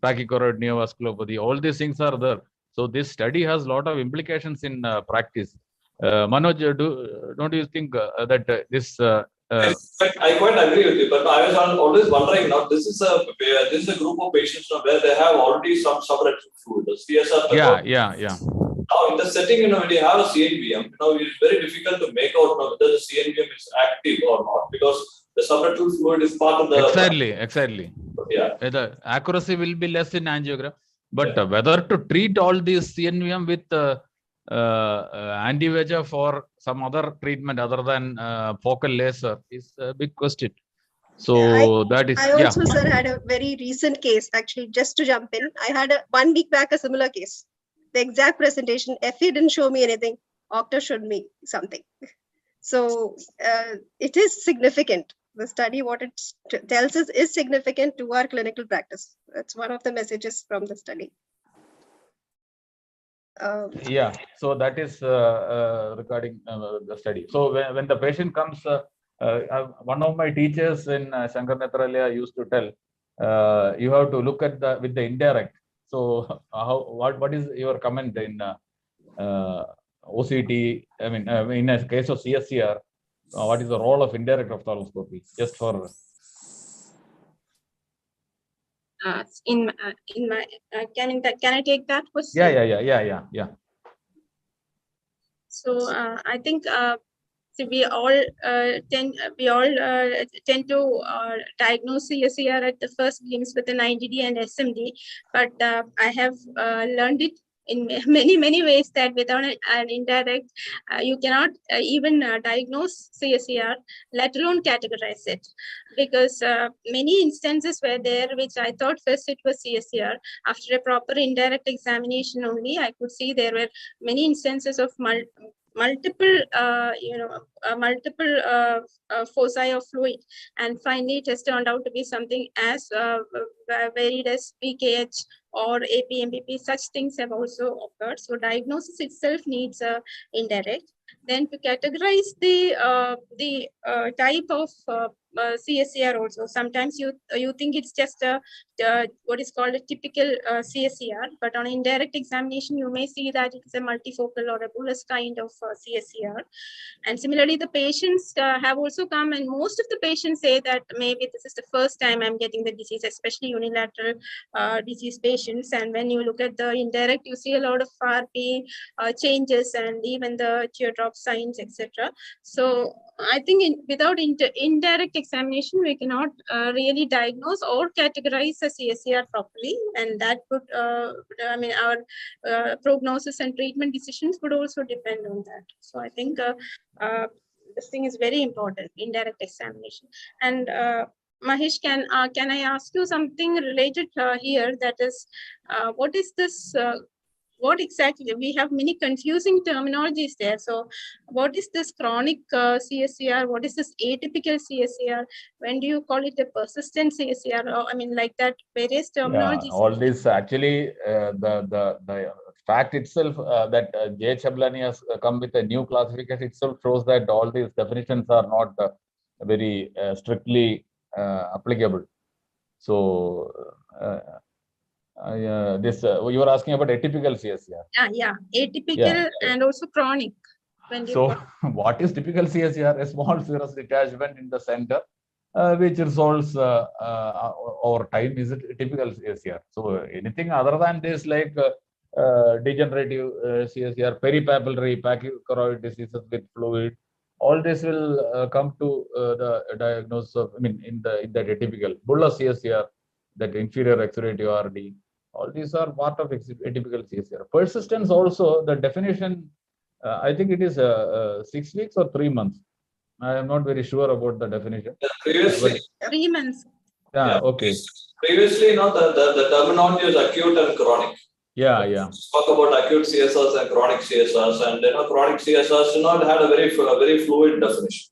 E: tachycardia neovasculopathy. All these things are there. So this study has a lot of implications in practice. Manoj, don't you think that this...
C: I quite agree with you, but I was always wondering, now this is a group of patients where they have already some subretinal fluid, the CSR.
E: Yeah.
C: Now in the setting, when you have a CNVM, it's very difficult to make out whether the CNVM is active or not, because the subretinal fluid is part of the...
E: Exactly.
C: Yeah.
E: The accuracy will be less in angiogram. But whether to treat all these CNVM with anti-VEGF or some other treatment other than focal laser is a big question. So that is,
B: I also, sir, had a very recent case, actually, just to jump in. I had 1 week back a similar case. The exact presentation, FA didn't show me anything. Octa showed me something. So it is significant. The study, what it tells us is significant to our clinical practice. That's one of the messages from the study.
E: Yeah, so that is regarding the study. So when the patient comes, one of my teachers in Shankar Netralaya used to tell, you have to look at with the indirect. So what is your comment in OCT? I mean, in a case of CSCR, what is the role of indirect ophthalmoscopy? Just for
D: can I take that question?
E: Yeah.
D: So I think we all tend to diagnose CSCR at the first glimpse with an IGD and SMD, but I have learned it in many ways that without an indirect, you cannot even diagnose CSCR, let alone categorize it, because many instances were there which I thought first it was CSCR. After a proper indirect examination only, I could see there were many instances of multiple foci of fluid, and finally it has turned out to be something as varied as PKH or APMPP. Such things have also occurred. So diagnosis itself needs indirect. Then to categorize the type of CSCR also, sometimes you think it's just what is called a typical CSCR, but on indirect examination you may see that it's a multifocal or a bullous kind of CSCR. And similarly, the patients have also come, and most of the patients say that maybe this is the first time I'm getting the disease, especially unilateral disease patients. And when you look at the indirect, you see a lot of RP changes and even the teardrop signs, etc. So I think without indirect examination, we cannot really diagnose or categorize a CSCR properly, and that would, our prognosis and treatment decisions would also depend on that. So I think this thing is very important, indirect examination. And Mahesh, can I ask you something related here? That is, what is this? What exactly? We have many confusing terminologies there. So, what is this chronic CSCR? What is this atypical CSCR? When do you call it a persistent CSCR? Or, I mean, like that, various terminologies.
E: Yeah, all this actually, the fact itself that J. Chablani has come with a new classification itself shows that all these definitions are not very strictly applicable. So this you were asking about atypical CSCR.
D: Yeah, atypical and also chronic.
E: So what is typical CSCR? A small serous detachment in the center, which resolves over time, is a typical CSCR. So anything other than this, like degenerative CSCR, peripapillary pachychoroid diseases with fluid, all this will come to the diagnosis of, in that atypical bullous CSCR, that inferior exudative RD. All these are part of atypical CSCR. Persistence also, the definition, I think it is 6 weeks or 3 months. I am not very sure about the definition.
C: Previously,
D: 3 months.
E: Yeah, okay.
C: Previously, the terminology is acute and chronic.
E: Yeah.
C: Talk about acute CSRs and chronic CSRs, and chronic CSRs, it had a very fluid definition.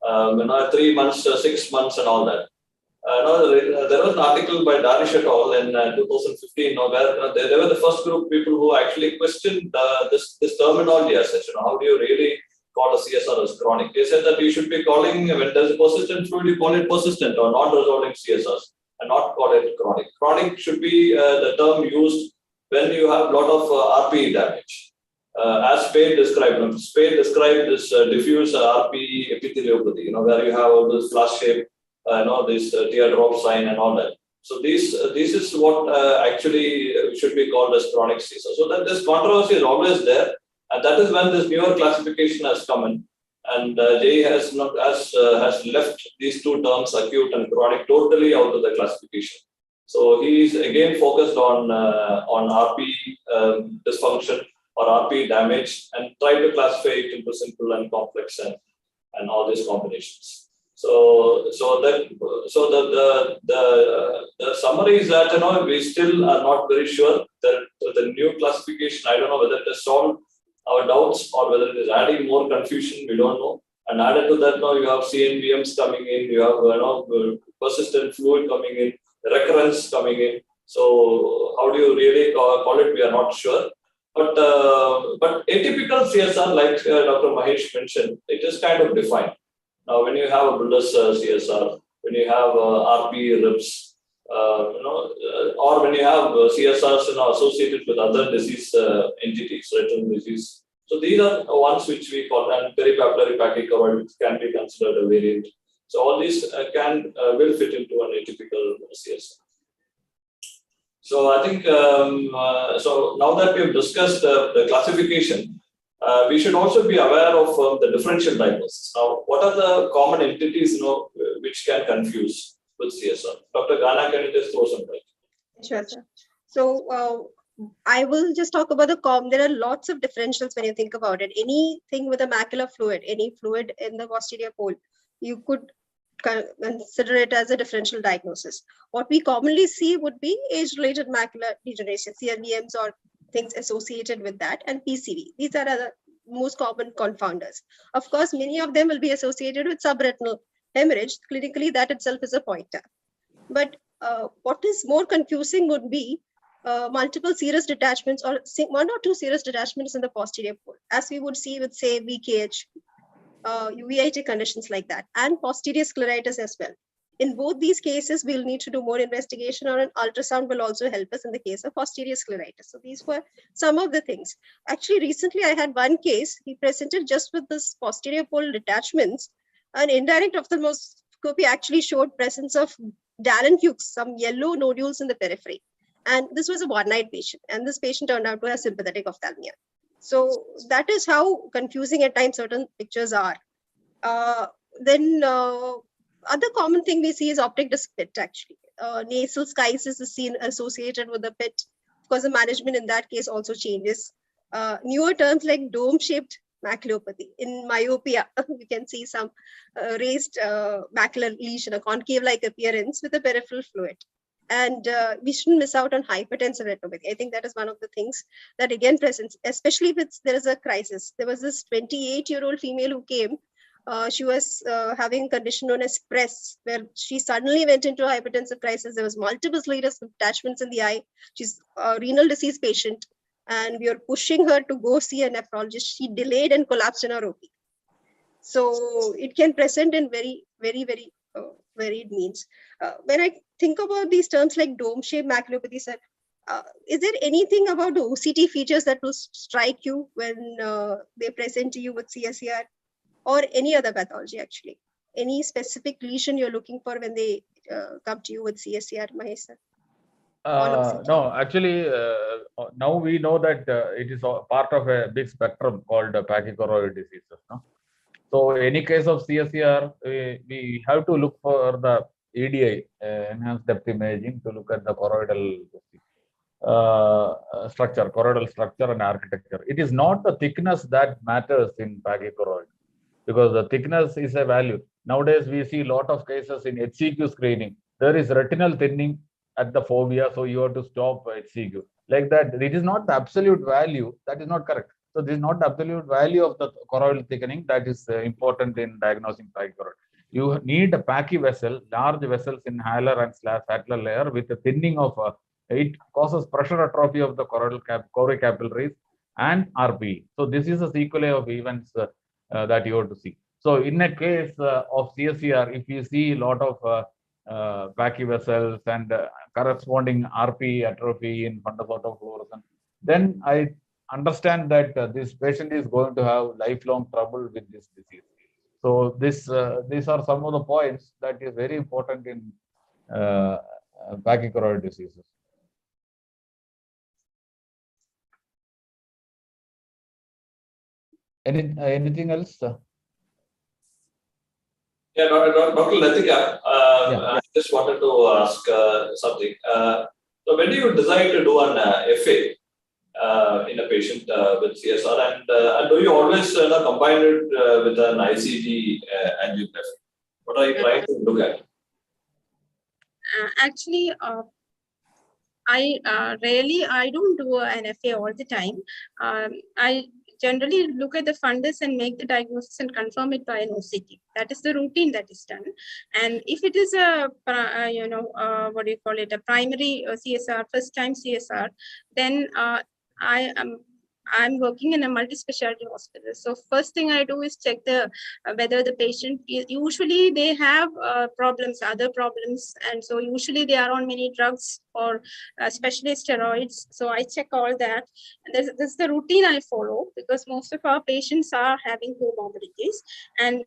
C: 3 months, 6 months, and all that. There was an article by Danish et al. In 2015, where they were the first group of people who actually questioned this terminology as such. How do you really call a CSR as chronic? They said that you should be calling, when there's a persistent fluid, you call it persistent or non-resolving CSRs, and not call it chronic. Chronic should be the term used when you have a lot of RPE damage. As Spade described, this diffuse RPE epitheliopathy, where you have all this flash shape, this teardrop sign and all that. So this is what actually should be called as chronic CSR. So that this controversy is always there, and that is when this newer classification has come in. And Jay has left these two terms, acute and chronic, totally out of the classification. So he is again focused on RP dysfunction or RP damage and try to classify it into simple and complex and all these combinations. So the summary is that we still are not very sure that the new classification. I don't know whether it has solved our doubts or whether it is adding more confusion. We don't know. And added to that, now you have CNVMs coming in. You have persistent fluid coming in, recurrence coming in. So how do you really call it? We are not sure. But atypical CSR, like Dr. Mahesh mentioned, it is kind of defined. Now, when you have a builder's CSR, when you have RP RIPS, or when you have CSRs associated with other disease entities, retinal disease. So these are ones which we call, and peripapillary pachychoroid, which can be considered a variant. So all these will fit into an atypical CSR. So I think, so now that we have discussed the classification, we should also be aware of the differential diagnosis. Now, what are the common entities, which can confuse with CSR? Dr. Ghana, can you just throw some light?
B: Sure, sir. So I will just talk about there are lots of differentials when you think about it. Anything with a macular fluid, any fluid in the posterior pole, you could consider it as a differential diagnosis. What we commonly see would be age-related macular degeneration, CNVMs or things associated with that, and PCV. These are the most common confounders. Of course, many of them will be associated with subretinal hemorrhage. Clinically, that itself is a pointer. But what is more confusing would be multiple serous detachments or one or two serous detachments in the posterior pole, as we would see with, say, VKH, uveitic conditions like that, and posterior scleritis as well. In both these cases, we'll need to do more investigation, or an ultrasound will also help us in the case of posterior scleritis. So these were some of the things. Actually, recently I had one case. He presented just with this posterior pole detachments. An indirect ophthalmoscopy actually showed presence of Dallen Fuchs, some yellow nodules in the periphery. And this was a one-night patient. And this patient turned out to have sympathetic ophthalmia. So that is how confusing at times certain pictures are. Then other common thing we see is optic disc pit, actually. Nasal schisis is seen associated with the pit. Of course, the management in that case also changes. Newer terms like dome-shaped maculopathy. In myopia, you can see some raised macular lesion, a concave-like appearance with a peripheral fluid. And we shouldn't miss out on hypertensive retinopathy. I think that is one of the things that again presents, especially if there is a crisis. There was this 28-year-old female who came. She was having a condition known as PRESS, where she suddenly went into a hypertensive crisis. There was multiple serous detachments in the eye. She's a renal disease patient, and we are pushing her to go see a nephrologist. She delayed and collapsed in her OP. So it can present in very, very, very varied means. When I think about these terms like dome-shaped maculopathy, sir, is there anything about the OCT features that will strike you when they present to you with CSER, or any other pathology actually? Any specific lesion you're looking for when they come to you with CSER, Mahesh, sir?
E: No, actually, now we know that it is part of a big spectrum called pachychoroid diseases. No? So, any case of CSER, we have to look for the EDI, enhanced depth imaging, to look at the choroidal structure, choroidal structure and architecture. It is not the thickness that matters in pachychoroid, because the thickness is a value. Nowadays, we see a lot of cases in HCQ screening. There is retinal thinning at the fovea, so you have to stop HCQ. Like that, it is not the absolute value. That is not correct. So this is not the absolute value of the choroidal thickening that is important in diagnosing pachychoroid. You need a pachy vessel, large vessels in halar and sacral layer with a thinning of it causes pressure atrophy of the choroid capillaries and RPE. So this is a sequelae of events that you have to see. So in a case of CSER, if you see a lot of pachy vessels and corresponding RP atrophy in fundus autofluorescence, then I understand that this patient is going to have lifelong trouble with this disease. So these are some of the points that is very important in pachychoroid diseases. Anything else?
C: Yeah, Dr. Latika,
E: Yeah.
C: I just wanted to ask something. So when do you decide to do an FA in a patient with CSR, and do you always combine it with an ICG angiography? What are you trying to look at?
D: Actually, I don't do an FA all the time. I generally look at the fundus and make the diagnosis and confirm it by an OCT. That is the routine that is done. And if it is a, what do you call it, a primary CSR, first time CSR, then I am I'm working in a multi-specialty hospital. So first thing I do is check the whether the patient usually they have problems, other problems, and so usually they are on many drugs or especially steroids. So I check all that. And this is the routine I follow because most of our patients are having comorbidities, and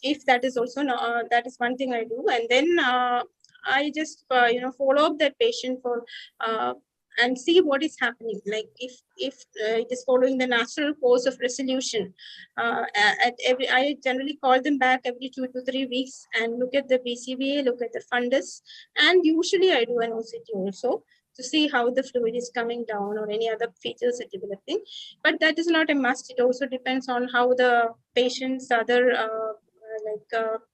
D: if that is also that is one thing I do, and then I just follow up that patient for and see what is happening. Like if it is following the natural course of resolution, I generally call them back every 2 to 3 weeks and look at the BCVA, look at the fundus, and usually I do an OCT also to see how the fluid is coming down or any other features are developing. But that is not a must. It also depends on how the patient's other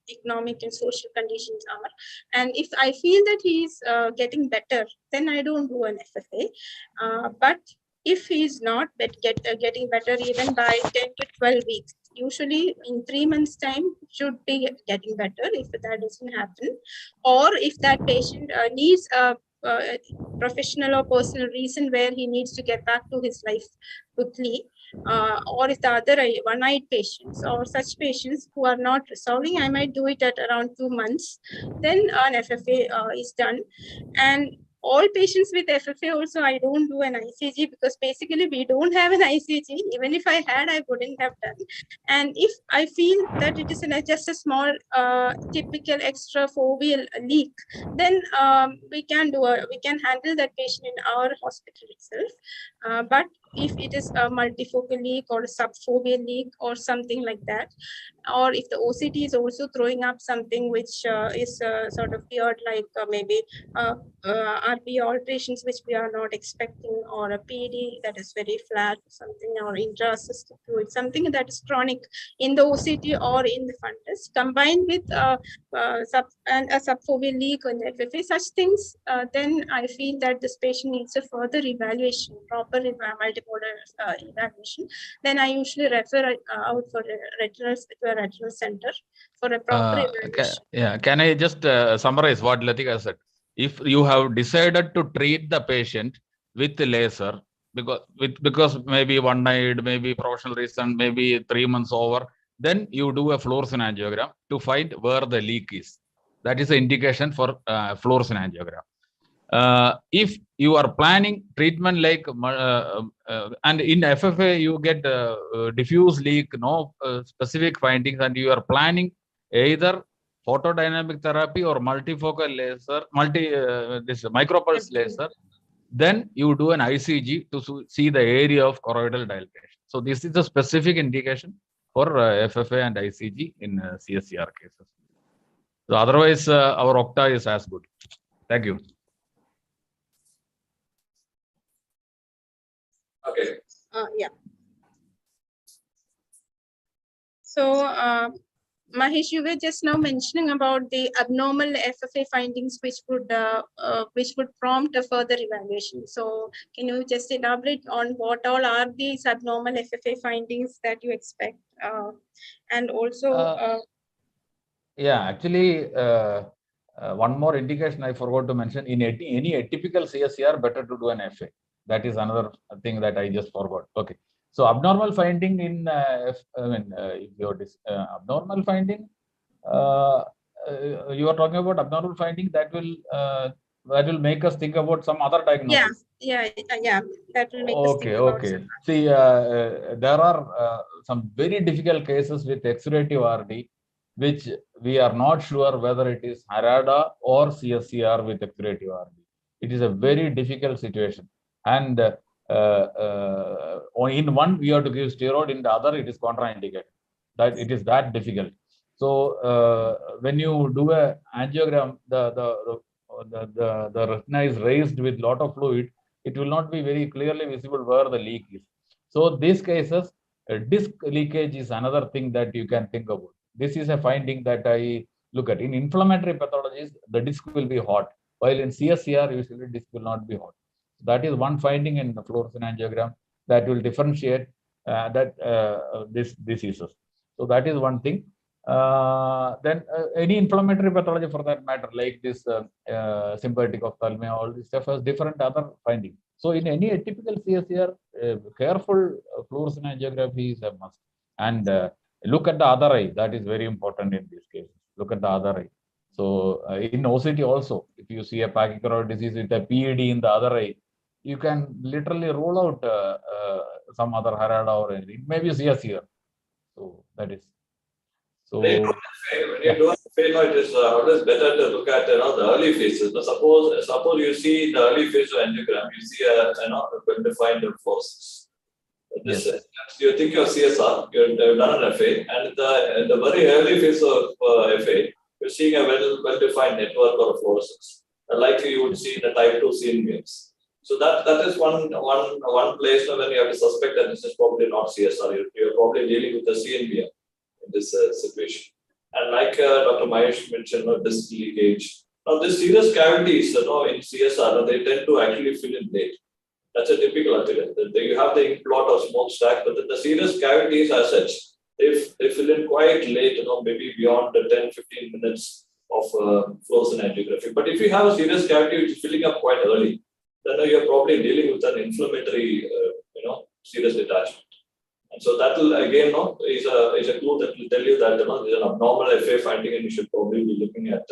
D: economic and social conditions are. And if I feel that he's getting better, then I don't do an FFA. But if he's not getting better even by 10 to 12 weeks, usually in 3 months' time should be getting better if that doesn't happen. Or if that patient needs a professional or personal reason where he needs to get back to his life quickly, or if the other one-eyed patients or such patients who are not resolving, I might do it at around 2 months. Then an FFA is done. And all patients with FFA also, I don't do an ICG because basically we don't have an ICG. Even if I had, I wouldn't have done. And if I feel that it is just a small typical extra foveal leak, then we can handle that patient in our hospital itself. But if it is a multifocal leak or a subfoveal leak or something like that, or if the OCT is also throwing up something which is sort of weird, like maybe RP alterations which we are not expecting, or a PD that is very flat, something, or intracystic fluid, something that is chronic in the OCT or in the fundus, combined with a subfoveal leak on the FFA, such things, then I feel that this patient needs a further evaluation, proper multimodal evaluation. Then I usually refer out for a retinal center for a proper evaluation.
E: Can I just summarize what Latika said? If you have decided to treat the patient with laser, because maybe one-eyed, maybe professional reason, maybe 3 months over, then you do a fluorescein angiogram to find where the leak is. That is the indication for fluorescein angiogram. If you are planning treatment like, and in FFA you get diffuse leak, no specific findings, and you are planning either photodynamic therapy or multifocal laser, this micropulse laser, then you do an ICG to see the area of choroidal dilatation. So this is a specific indication for FFA and ICG in CSCR cases. So otherwise, our Octa is as good. Thank you.
C: Okay.
D: Yeah. So, Mahesh, you were just now mentioning about the abnormal FFA findings, which would prompt a further evaluation. So, can you just elaborate on what all are these abnormal FFA findings that you expect, and also?
E: Yeah, actually, one more indication I forgot to mention: in any atypical CSCR, better to do an FA. That is another thing that I just forgot. Okay. So abnormal finding in, if your abnormal finding, you are talking about abnormal finding that will make us think about some other diagnosis.
D: Yeah. That will make us think about.
E: Okay. See, there are some very difficult cases with exudative RD, which we are not sure whether it is HARADA or CSCR with exudative RD. It is a very difficult situation, and in one we have to give steroid, in the other it is contraindicated. That it is that difficult. So when you do a angiogram, the retina is raised with lot of fluid. It will not be very clearly visible where the leak is. So these cases, disc leakage is another thing that you can think about. This is a finding that I look at. In inflammatory pathologies, the disc will be hot, while in CSCR, usually disc will not be hot. That is one finding in the fluorescent angiogram that will differentiate this diseases. So that is one thing. Then any inflammatory pathology for that matter, like this sympathetic ophthalmia, all this stuff has different other findings. So in any atypical CSCR, careful fluorescent angiography is a must. And look at the other eye. That is very important in this case. Look at the other eye. So in OCT also, if you see a pachychoroid disease with a PED in the other eye, you can literally rule out some other harada or anything. Maybe CSCR. So that is. So
C: when you're doing FA, it is always better to look at the early phases. Now, suppose you see the early phase of angiogram, you see a well-defined forces. This you think you're CSR, you've done an FA, and in the very early phase of FA, you're seeing a well-defined network or fluorescence, likely you would see in the type 2 CNVMs. So that is one place when you have to suspect that this is probably not CSR. You're probably dealing with the CNVM in this situation. And like Dr. Mahesh mentioned, this leakage. Now, this serous cavities, in CSR, they tend to actually fill in late. That's a typical article. You have the ink blot or smokestack, but the serous cavities as such, they fill in quite late, maybe beyond the 10-15 minutes of fluorescent angiography. But if you have a serous cavity which is filling up quite early, then you're probably dealing with an inflammatory, serous detachment. And so that will again is a clue that will tell you that there's an abnormal FA finding, and you should probably be looking at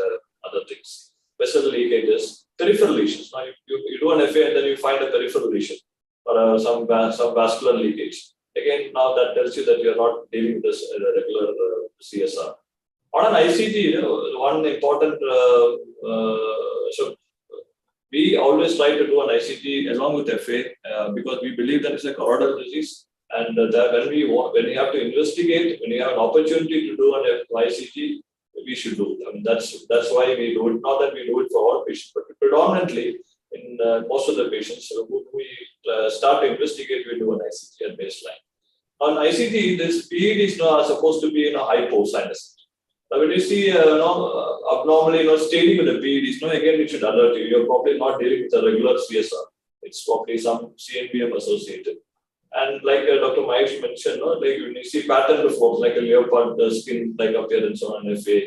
C: other things. Vessel leakages, peripheral lesions. Now you do an FA and then you find a peripheral lesion or some vascular leakage. Again, now that tells you that you're not dealing with this regular CSR. On an ICT, one important we always try to do an ICT along with FA because we believe that it's a choroidal disease, and that when you have to investigate, when you have an opportunity to do an ICT, we should do it. I mean, that's why we do it. Not that we do it for all patients, but predominantly in most of the patients who we start to investigate, we do an ICT at baseline. On ICT, this PEDs are supposed to be in a hyposinus. Now, when you see abnormally staining with the PEDs, again it should alert you. You're probably not dealing with a regular CSR. It's probably some CNVM associated. And like Dr. Mahesh mentioned, like when you see pattern reforms, like a leopard skin-like appearance on an FA,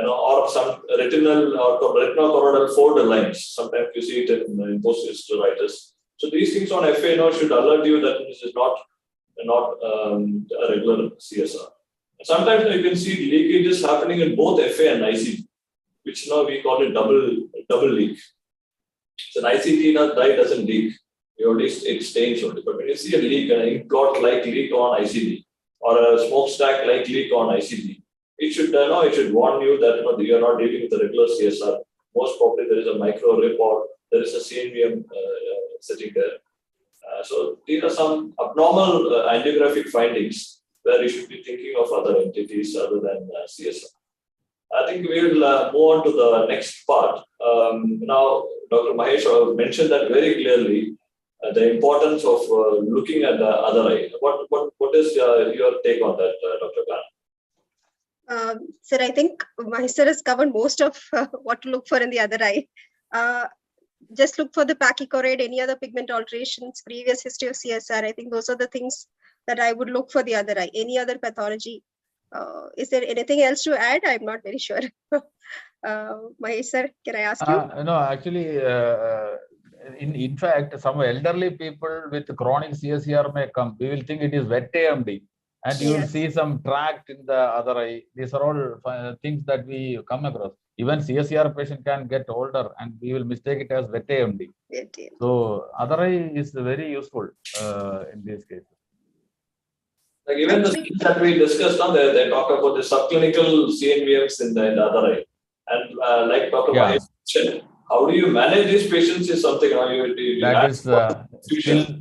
C: or some retinal or retinochoroidal fold lines. Sometimes you see it in post-steroiditis. So these things on FA should alert you that this is not a regular CSR. And sometimes you can see leakages happening in both FA and ICT, which now we call it double leak. So an ICT dye doesn't leak. It stains only. But when you see a leak, an ink blot like leak on ICD or a smokestack like leak on ICD, it should warn you that you are not dealing with a regular CSR. Most probably there is a micro rip or there is a CNVM sitting there. So these are some abnormal angiographic findings where you should be thinking of other entities other than CSR. I think we will move on to the next part. Now, Dr. Mahesh mentioned that very clearly. The importance of looking at the other eye. What is your take on that, Dr. Khan?
B: Sir, I think Mahesh has covered most of what to look for in the other eye. Just look for the pachychoroid, any other pigment alterations, previous history of CSR. I think those are the things that I would look for the other eye. Any other pathology? Is there anything else to add? I'm not very sure. Mahesh sir, can I ask you?
E: No, actually, in fact, some elderly people with chronic CSCR may come. We will think it is wet AMD, and you will see some tract in the other eye. These are all things that we come across. Even CSCR patient can get older, and we will mistake it as wet AMD. So other eye is very useful in these cases.
C: Like even the things that we discussed on there, they talk about the subclinical CNVMs in the other eye, and like Dr. Mahesh mentioned. How do you manage these patients is something you
E: that is still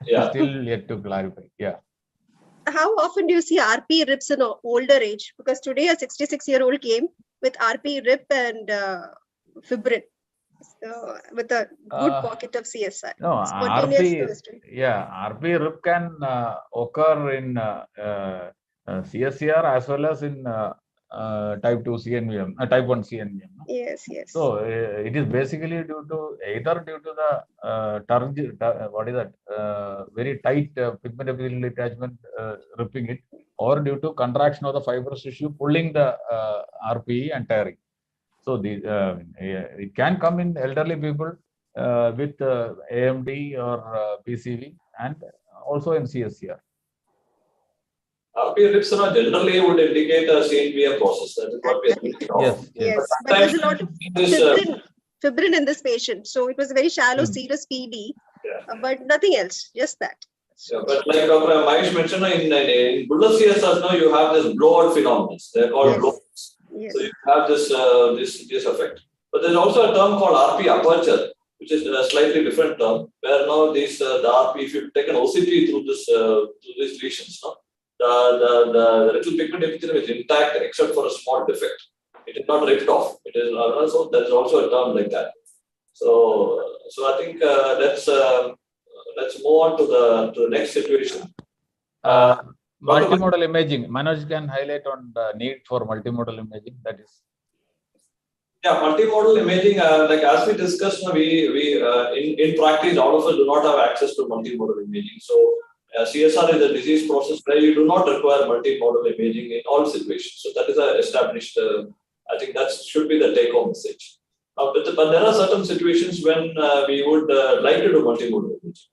E: yet to clarify. Yeah.
B: how often do you see RP rips in an older age? Because today a 66-year-old came with RP rip and fibrin with a good pocket of CSR.
E: No,
B: Spontaneous
E: RP,
B: chemistry.
E: RP rip can occur in CSCR as well as in type 2 CNVM, type 1 CNVM. No?
B: Yes, yes.
E: So it is basically due to either due to the what is that very tight pigment epithelial detachment ripping it, or due to contraction of the fibrous tissue pulling the RPE and tearing. So it can come in elderly people with AMD or PCV and also in CSCR.
C: RP rips generally would indicate a CNVM process. That is what we are thinking of.
B: Yes. But there's a lot of fibrin in this patient. So it was a very shallow serous PD, but nothing else, just that.
C: Yeah, but like Dr. Mahesh mentioned, in bullous CSRs now you have this blowout phenomena. They're called blowouts.
B: Yes.
C: So you have this effect. But there's also a term called RP aperture, which is a slightly different term, where now the RP, if you take an OCT through these lesions, no, the little pigment epithelium is intact except for a small defect. It is not ripped off. It is so there's also a term like that. So I think let's move on to the next situation.
E: Multimodal imaging. Manoj can highlight on the need for multimodal imaging. That is.
C: Yeah, multimodal imaging. Like as we discussed, we in practice, all of us do not have access to multimodal imaging. So CSR is a disease process where you do not require multimodal imaging in all situations. So that is established. I think that should be the take-home message. But there are certain situations when we would like to do multimodal imaging.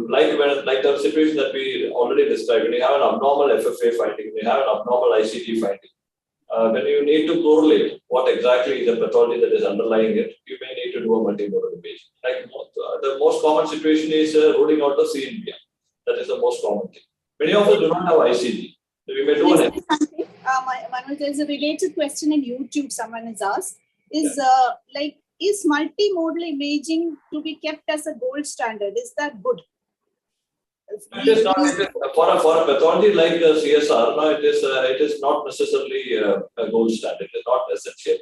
C: Like the situation that we already described, when you have an abnormal FFA finding, when you have an abnormal ICT finding, when you need to correlate what exactly is the pathology that is underlying it, you may need to do a multimodal imaging. Like the most common situation is ruling out the CNVM. That is the most common thing. Many of us do not have ICG. So we may do an
A: Manoj, there's a related question in YouTube someone has asked. Is multimodal imaging to be kept as a gold standard? Is that good?
C: It is not. For a pathology like CSR, no, it is not necessarily a gold standard. It is not essential.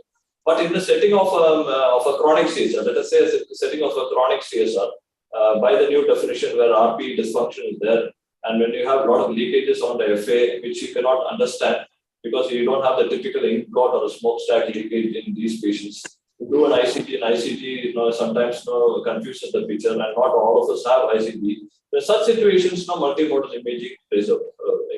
C: But in the setting of a chronic CSR, let us say the setting of a chronic CSR, by the new definition where RP dysfunction is there, and when you have a lot of leakages on the FA, which you cannot understand because you don't have the typical ink blot or a smokestack leakage in these patients. You do an ICG, and ICG sometimes confuses the picture, and not all of us have ICG. In such situations, multimodal imaging plays an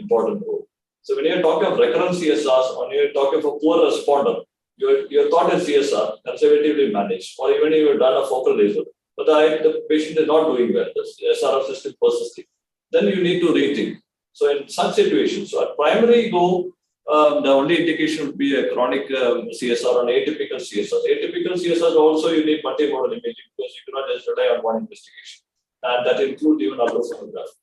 C: important role. So when you're talking of recurrent CSRs, or you're talking of a poor responder, your thought is CSR, conservatively managed, or even if you've done a focal laser, but the patient is not doing well, the SRF is still persisting, then you need to rethink. So in such situations, so at primary go, the only indication would be a chronic CSR or an atypical CSR. Atypical CSR also you need multimodal imaging because you cannot just rely on one investigation. And that includes even ultrasonography.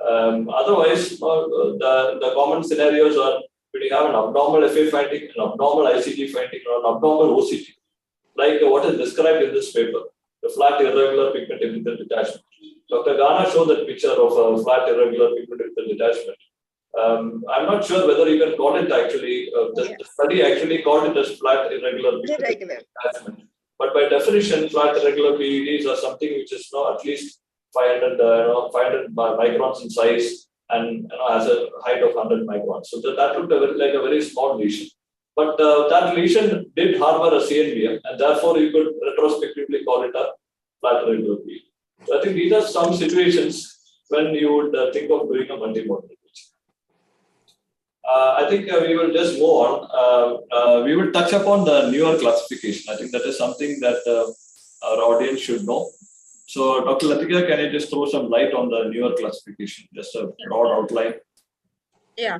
C: Otherwise, the common scenarios are when you have an abnormal FA finding, an abnormal ICG finding, or an abnormal OCT, like what is described in this paper, the flat irregular pigment epithelial detachment. Dr. Ghana showed that picture of a flat irregular pigment epithelial detachment. I'm not sure whether you can call it actually, the study actually called it as flat irregular pigment detachment. But by definition, flat irregular PEDs are something which is at least 500 microns in size and has a height of 100 microns. So that looked like a very small lesion. But that lesion did harbor a CNVM, and therefore you could retrospectively call it a flat irregular PED. So I think these are some situations when you would think of doing a multimodal imaging. I think we will just move on. We will touch upon the newer classification. I think that is something that our audience should know. So, Dr. Latika, can you just throw some light on the newer classification, just a broad outline?
D: Yeah,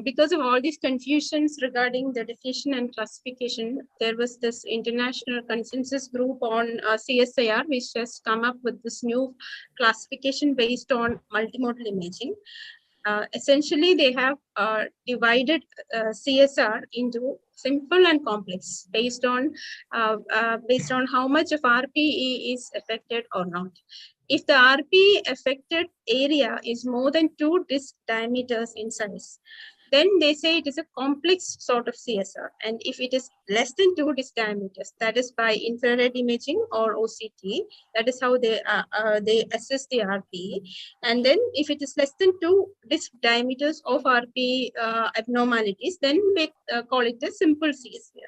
D: because of all these confusions regarding the definition and classification, there was this international consensus group on CSIR, which has come up with this new classification based on multimodal imaging. Essentially, they have divided CSR into simple and complex based on how much of RPE is affected or not. If the RP affected area is more than 2 disc diameters in size, then they say it is a complex sort of CSR. And if it is less than 2 disc diameters, that is by infrared imaging or OCT, that is how they assess the RP. And then if it is less than 2 disc diameters of RP abnormalities, then we call it a simple CSR.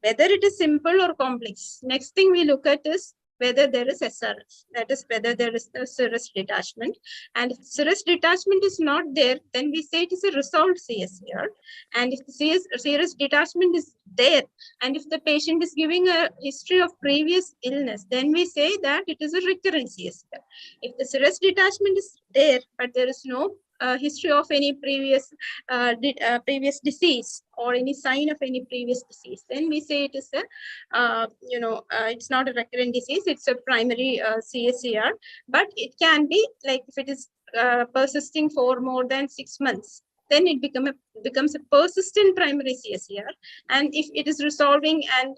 D: Whether it is simple or complex, next thing we look at is whether there is SRS, that is whether there is a serous detachment. And if serous detachment is not there, then we say it is a resolved CSCR. And if the serous detachment is there, and if the patient is giving a history of previous illness, then we say that it is a recurrent CSCR. If the serous detachment is there, but there is no history of any previous disease or any sign of any previous disease, then we say it is a it's not a recurrent disease, it's a primary CSCR. But it can be like if it is persisting for more than 6 months, then it becomes a persistent primary CSCR. And if it is resolving and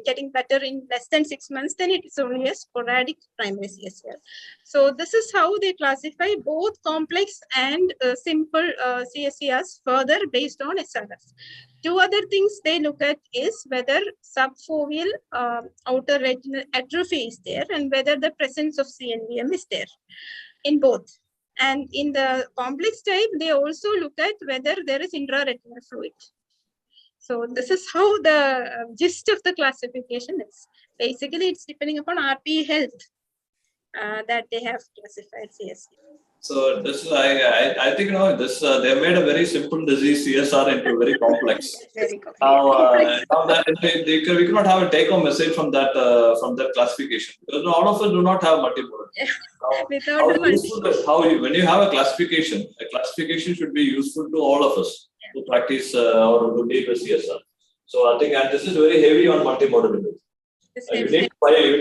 D: getting better in less than 6 months, then it is only a sporadic primary CSCR. So this is how they classify both complex and simple CSCRs further based on SRS. 2 other things they look at is whether subfoveal outer retinal atrophy is there and whether the presence of CNVM is there in both. And in the complex type, they also look at whether there is intraretinal fluid. So this is how the gist of the classification is. Basically, it's depending upon RP health that they have classified CSC.
C: So this is, I think, they made a very simple disease CSR into very complex.
B: Very complex.
C: Now that we cannot have a take-home message from that classification, because all of us do not have multimodal. When you have a classification should be useful to all of us to practice or to deal with CSR. So I think, and this is very heavy on multimodal image. You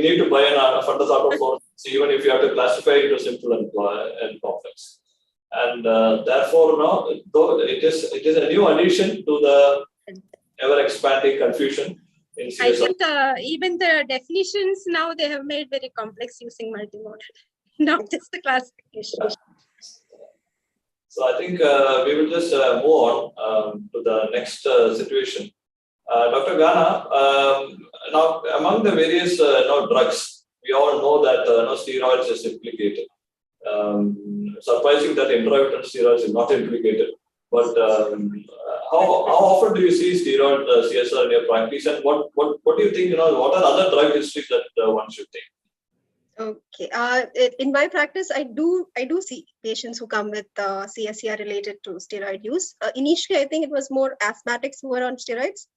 C: need to buy a fundus out of source, even if you have to classify it into simple and complex. And therefore, though it is a new addition to the ever-expanding confusion in CSR.
D: I think even the definitions now they have made very complex using multimodal, not just the classification.
C: So I think we will just move on to the next situation. Dr. Ghana, now among the various drugs, we all know that steroids is implicated. Surprising that intravitreal steroids is not implicated. But how often do you see steroid CSR in your practice, and what do you think? What are other drug histories that one should take?
B: Okay. In my practice, I do see patients who come with CSCR related to steroid use. Initially, I think it was more asthmatics who were on steroids.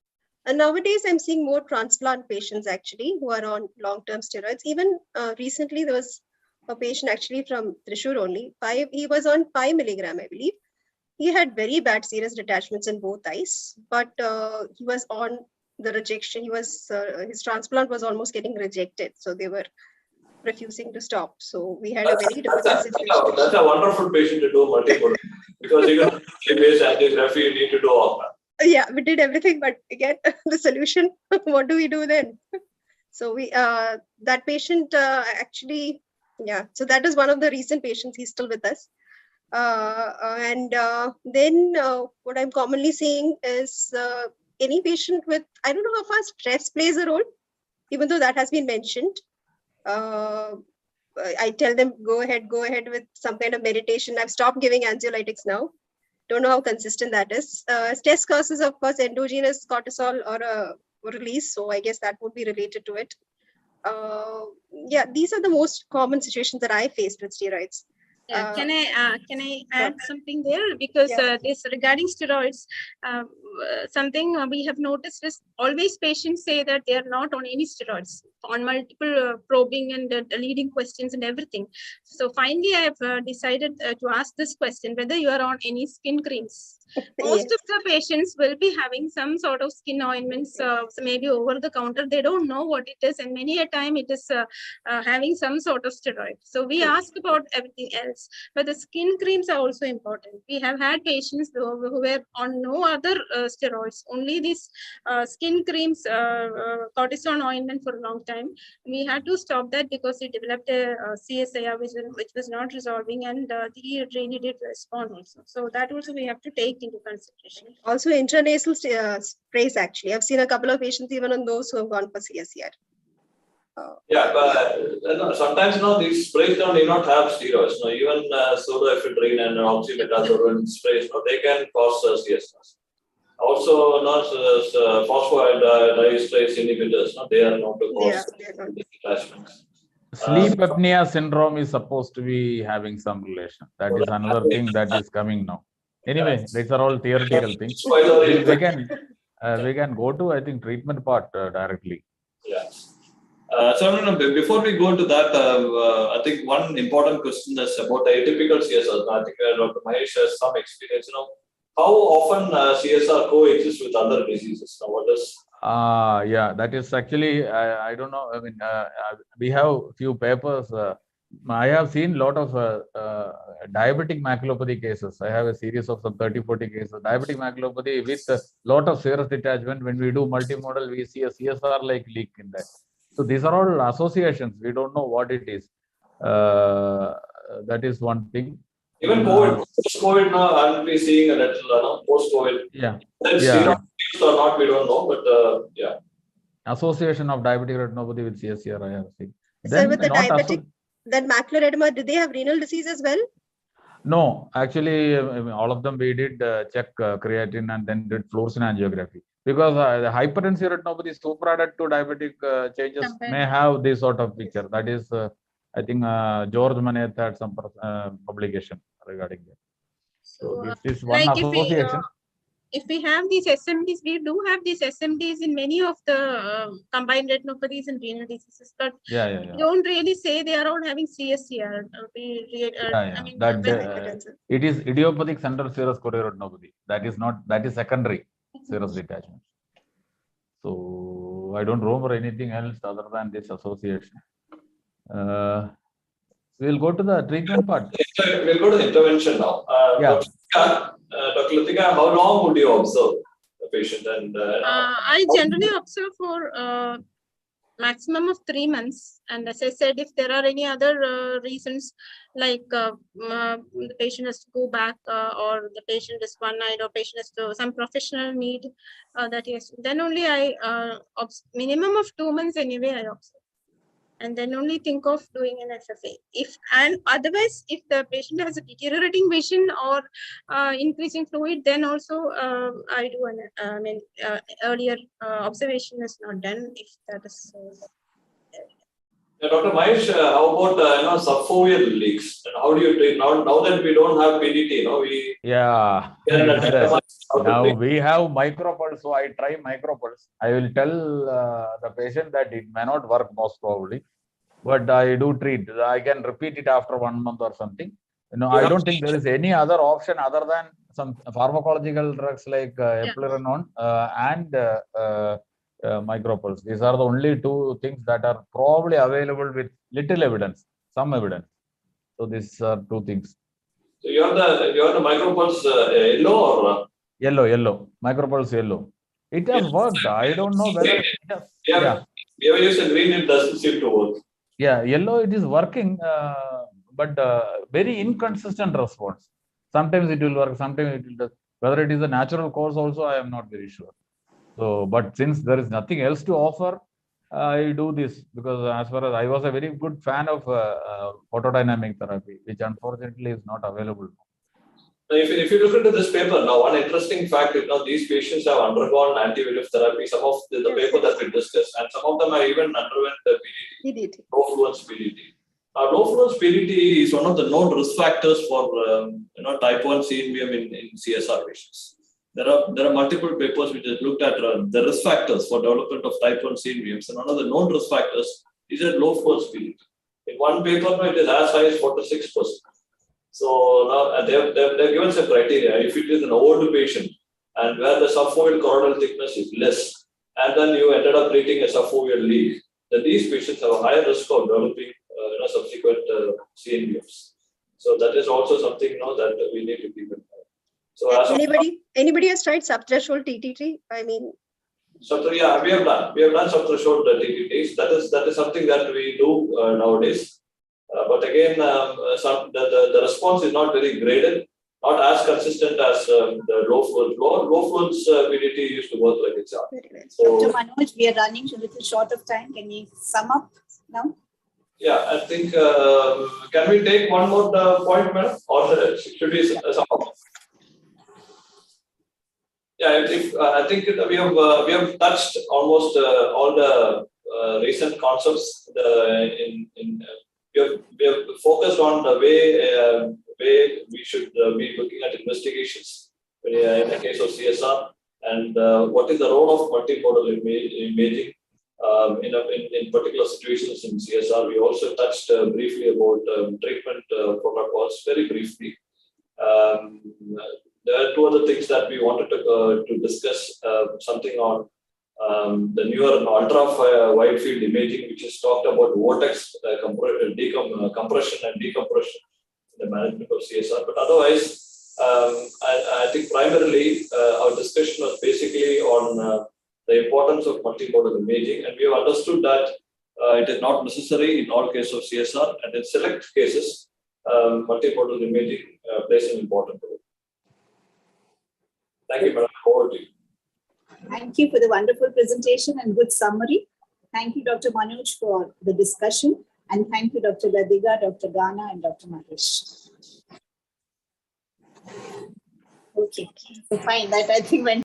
B: And nowadays, I'm seeing more transplant patients actually who are on long-term steroids. Even recently, there was a patient actually from Thrissur only. He was on 5 milligram, I believe. He had very bad serous detachments in both eyes, but he was on the rejection. His transplant was almost getting rejected, so they were refusing to stop. So we had a very difficult situation.
C: That's a wonderful patient to do multiple because even based angiography, you need to do all that.
B: Yeah, we did everything, but again, the solution, what do we do then? So that patient actually, so that is one of the recent patients. He's still with us. Then what I'm commonly seeing is any patient with, I don't know how far stress plays a role, even though that has been mentioned. I tell them, go ahead with some kind of meditation. I've stopped giving anxiolytics now. Don't know how consistent that is. Stress causes, of course, endogenous cortisol or a release. So I guess that would be related to it. These are the most common situations that I faced with steroids.
D: Can I add something there? Because this regarding steroids, something we have noticed is always patients say that they are not on any steroids, on multiple probing and leading questions and everything. So finally, I have decided to ask this question, whether you are on any skin creams. Most of the patients will be having some sort of skin ointments, so maybe over the counter. They don't know what it is, and many a time it is having some sort of steroid. So we ask about everything else. steroids, but the skin creams are also important. We have had patients who were on no other steroids, only these skin creams, cortisone ointment for a long time. We had to stop that because he developed a CSIR which was not resolving, and he really did respond also. So that also we have to take into consideration.
B: Also intranasal sprays, actually. I've seen a couple of patients even on those who have gone for CSCR.
C: Yeah, but sometimes these sprays may not have steroids. Even pseudoephedrine and oxymetazoline sprays, they can cause CSS. Also, phosphodiesterase inhibitors, they are known to cause detachments.
E: Sleep apnea syndrome is supposed to be having some relation. That is another thing that is coming now. Anyway, these are all theoretical things. We can go to, I think, treatment part directly.
C: Yeah. So before we go to that, I think one important question is about the atypical CSR. I think Dr. Mahesh has some experience. How often CSR coexists with other diseases? Now, what is?
E: Yeah, that is actually, I don't know. I mean, we have few papers. I have seen a lot of diabetic maculopathy cases. I have a series of some 30-40 cases. Diabetic maculopathy with a lot of serous detachment. When we do multimodal, we see a CSR-like leak in that. So these are all associations. We don't know what it is. That is one thing.
C: Even COVID, post-COVID now, I'll be seeing a little post-COVID.
E: Yeah.
C: Yeah. Or not, we don't know, but yeah.
E: Association of diabetic retinopathy with CSCR, I have seen.
B: So with the diabetic, that macular edema, did they have renal disease as well?
E: No, actually, all of them we did check creatinine and then did fluorescein angiography. Because the hypertensive retinopathy superadded to diabetic changes may have this sort of picture. That is, I think George Maneth had some publication regarding that. So this is one association.
D: If we have these SMDs, we do have these SMDs in many of the combined retinopathies and renal diseases, but we don't really say they are all having CSCR.
E: It is idiopathic central serous chorioretinopathy. That is secondary serous detachment. So I don't remember anything else other than this association. We'll go to the treatment part.
C: We'll go to the intervention now. Dr. Latika, how long would you observe the patient? And
D: I generally observe for maximum of 3 months. And as I said, if there are any other reasons, like the patient has to go back, or the patient is one-eyed, or patient has to some professional need that yes, then only I minimum of 2 months anyway I observe. And then only think of doing an FFA. Otherwise, if the patient has a deteriorating vision or increasing fluid, then also I do an earlier observation is not done if that is so.
C: Dr. Mahesh, how about subfoveal leaks? And how do you treat now that we don't have PDT?
E: Now we have micropulse, so I try micropulse. I will tell the patient that it may not work most probably, but I do treat. I can repeat it after 1 month or something. I don't think there is any other option other than some pharmacological drugs like eplerenone and micropulse. These are the only two things that are probably available with little evidence, some evidence. So these are two things.
C: So you have the micropulse yellow or
E: yellow micropulse yellow. It has worked. I don't know whether it has.
C: We have used the green. It doesn't seem to work.
E: Yeah, yellow it is working, but very inconsistent response. Sometimes it will work, sometimes it will. Whether it is a natural cause also, I am not very sure. So, but since there is nothing else to offer, I do this because as far as I was a very good fan of photodynamic therapy, which unfortunately is not available.
C: If you look into this paper now, one interesting fact is these patients have undergone anti-VEGF therapy. Some of the paper that we discussed, and some of them have even underwent the PDT. Low fluence PDT. Low fluence PDT is one of the known risk factors for type 1 CNVM in CSR patients. There are multiple papers which have looked at the risk factors for development of type 1 CNVMs, and one of the known risk factors is a low fluence PDT. In one paper, it is as high as 46%. So now they've given some criteria. If it is an old patient and where the subfoveal choroidal thickness is less, and then you ended up treating a subfoveal leak, then these patients have a higher risk of developing subsequent CNVMs. So that is also something, that we need to keep in mind. So as of
B: Anybody has tried subthreshold TTT? I mean,
C: yeah, we have done subthreshold TTTs. That is something that we do nowadays. But again, the response is not very graded, not as consistent as the low fluence. Low fluence VDT used to work like it's
B: very well.
C: So,
A: Dr. Manoj, we are running a little short of time. Can we sum up now?
C: yeah, I think, can we take one more point, madam? Or should we sum up? Yeah, I think we have touched almost all the recent concepts. We have focused on the way we should be looking at investigations in the case of CSR, and what is the role of multimodal imaging in particular situations in CSR. We also touched briefly about treatment protocols, very briefly. There are two other things that we wanted to discuss, something on the newer and ultra wide field imaging, which is talked about vortex compression and decompression in the management of CSR. But otherwise, I think primarily our discussion was basically on the importance of multimodal imaging, and we have understood that it is not necessary in all cases of CSR, and in select cases, multimodal imaging plays an important role. Thank you, Madam. Over to you.
A: Thank you for the wonderful presentation and good summary. Thank you, Dr. Manoj, for the discussion. And thank you, Dr. Ladhiga, Dr. Ghana, and Dr. Mahesh. Okay, so fine. That I think went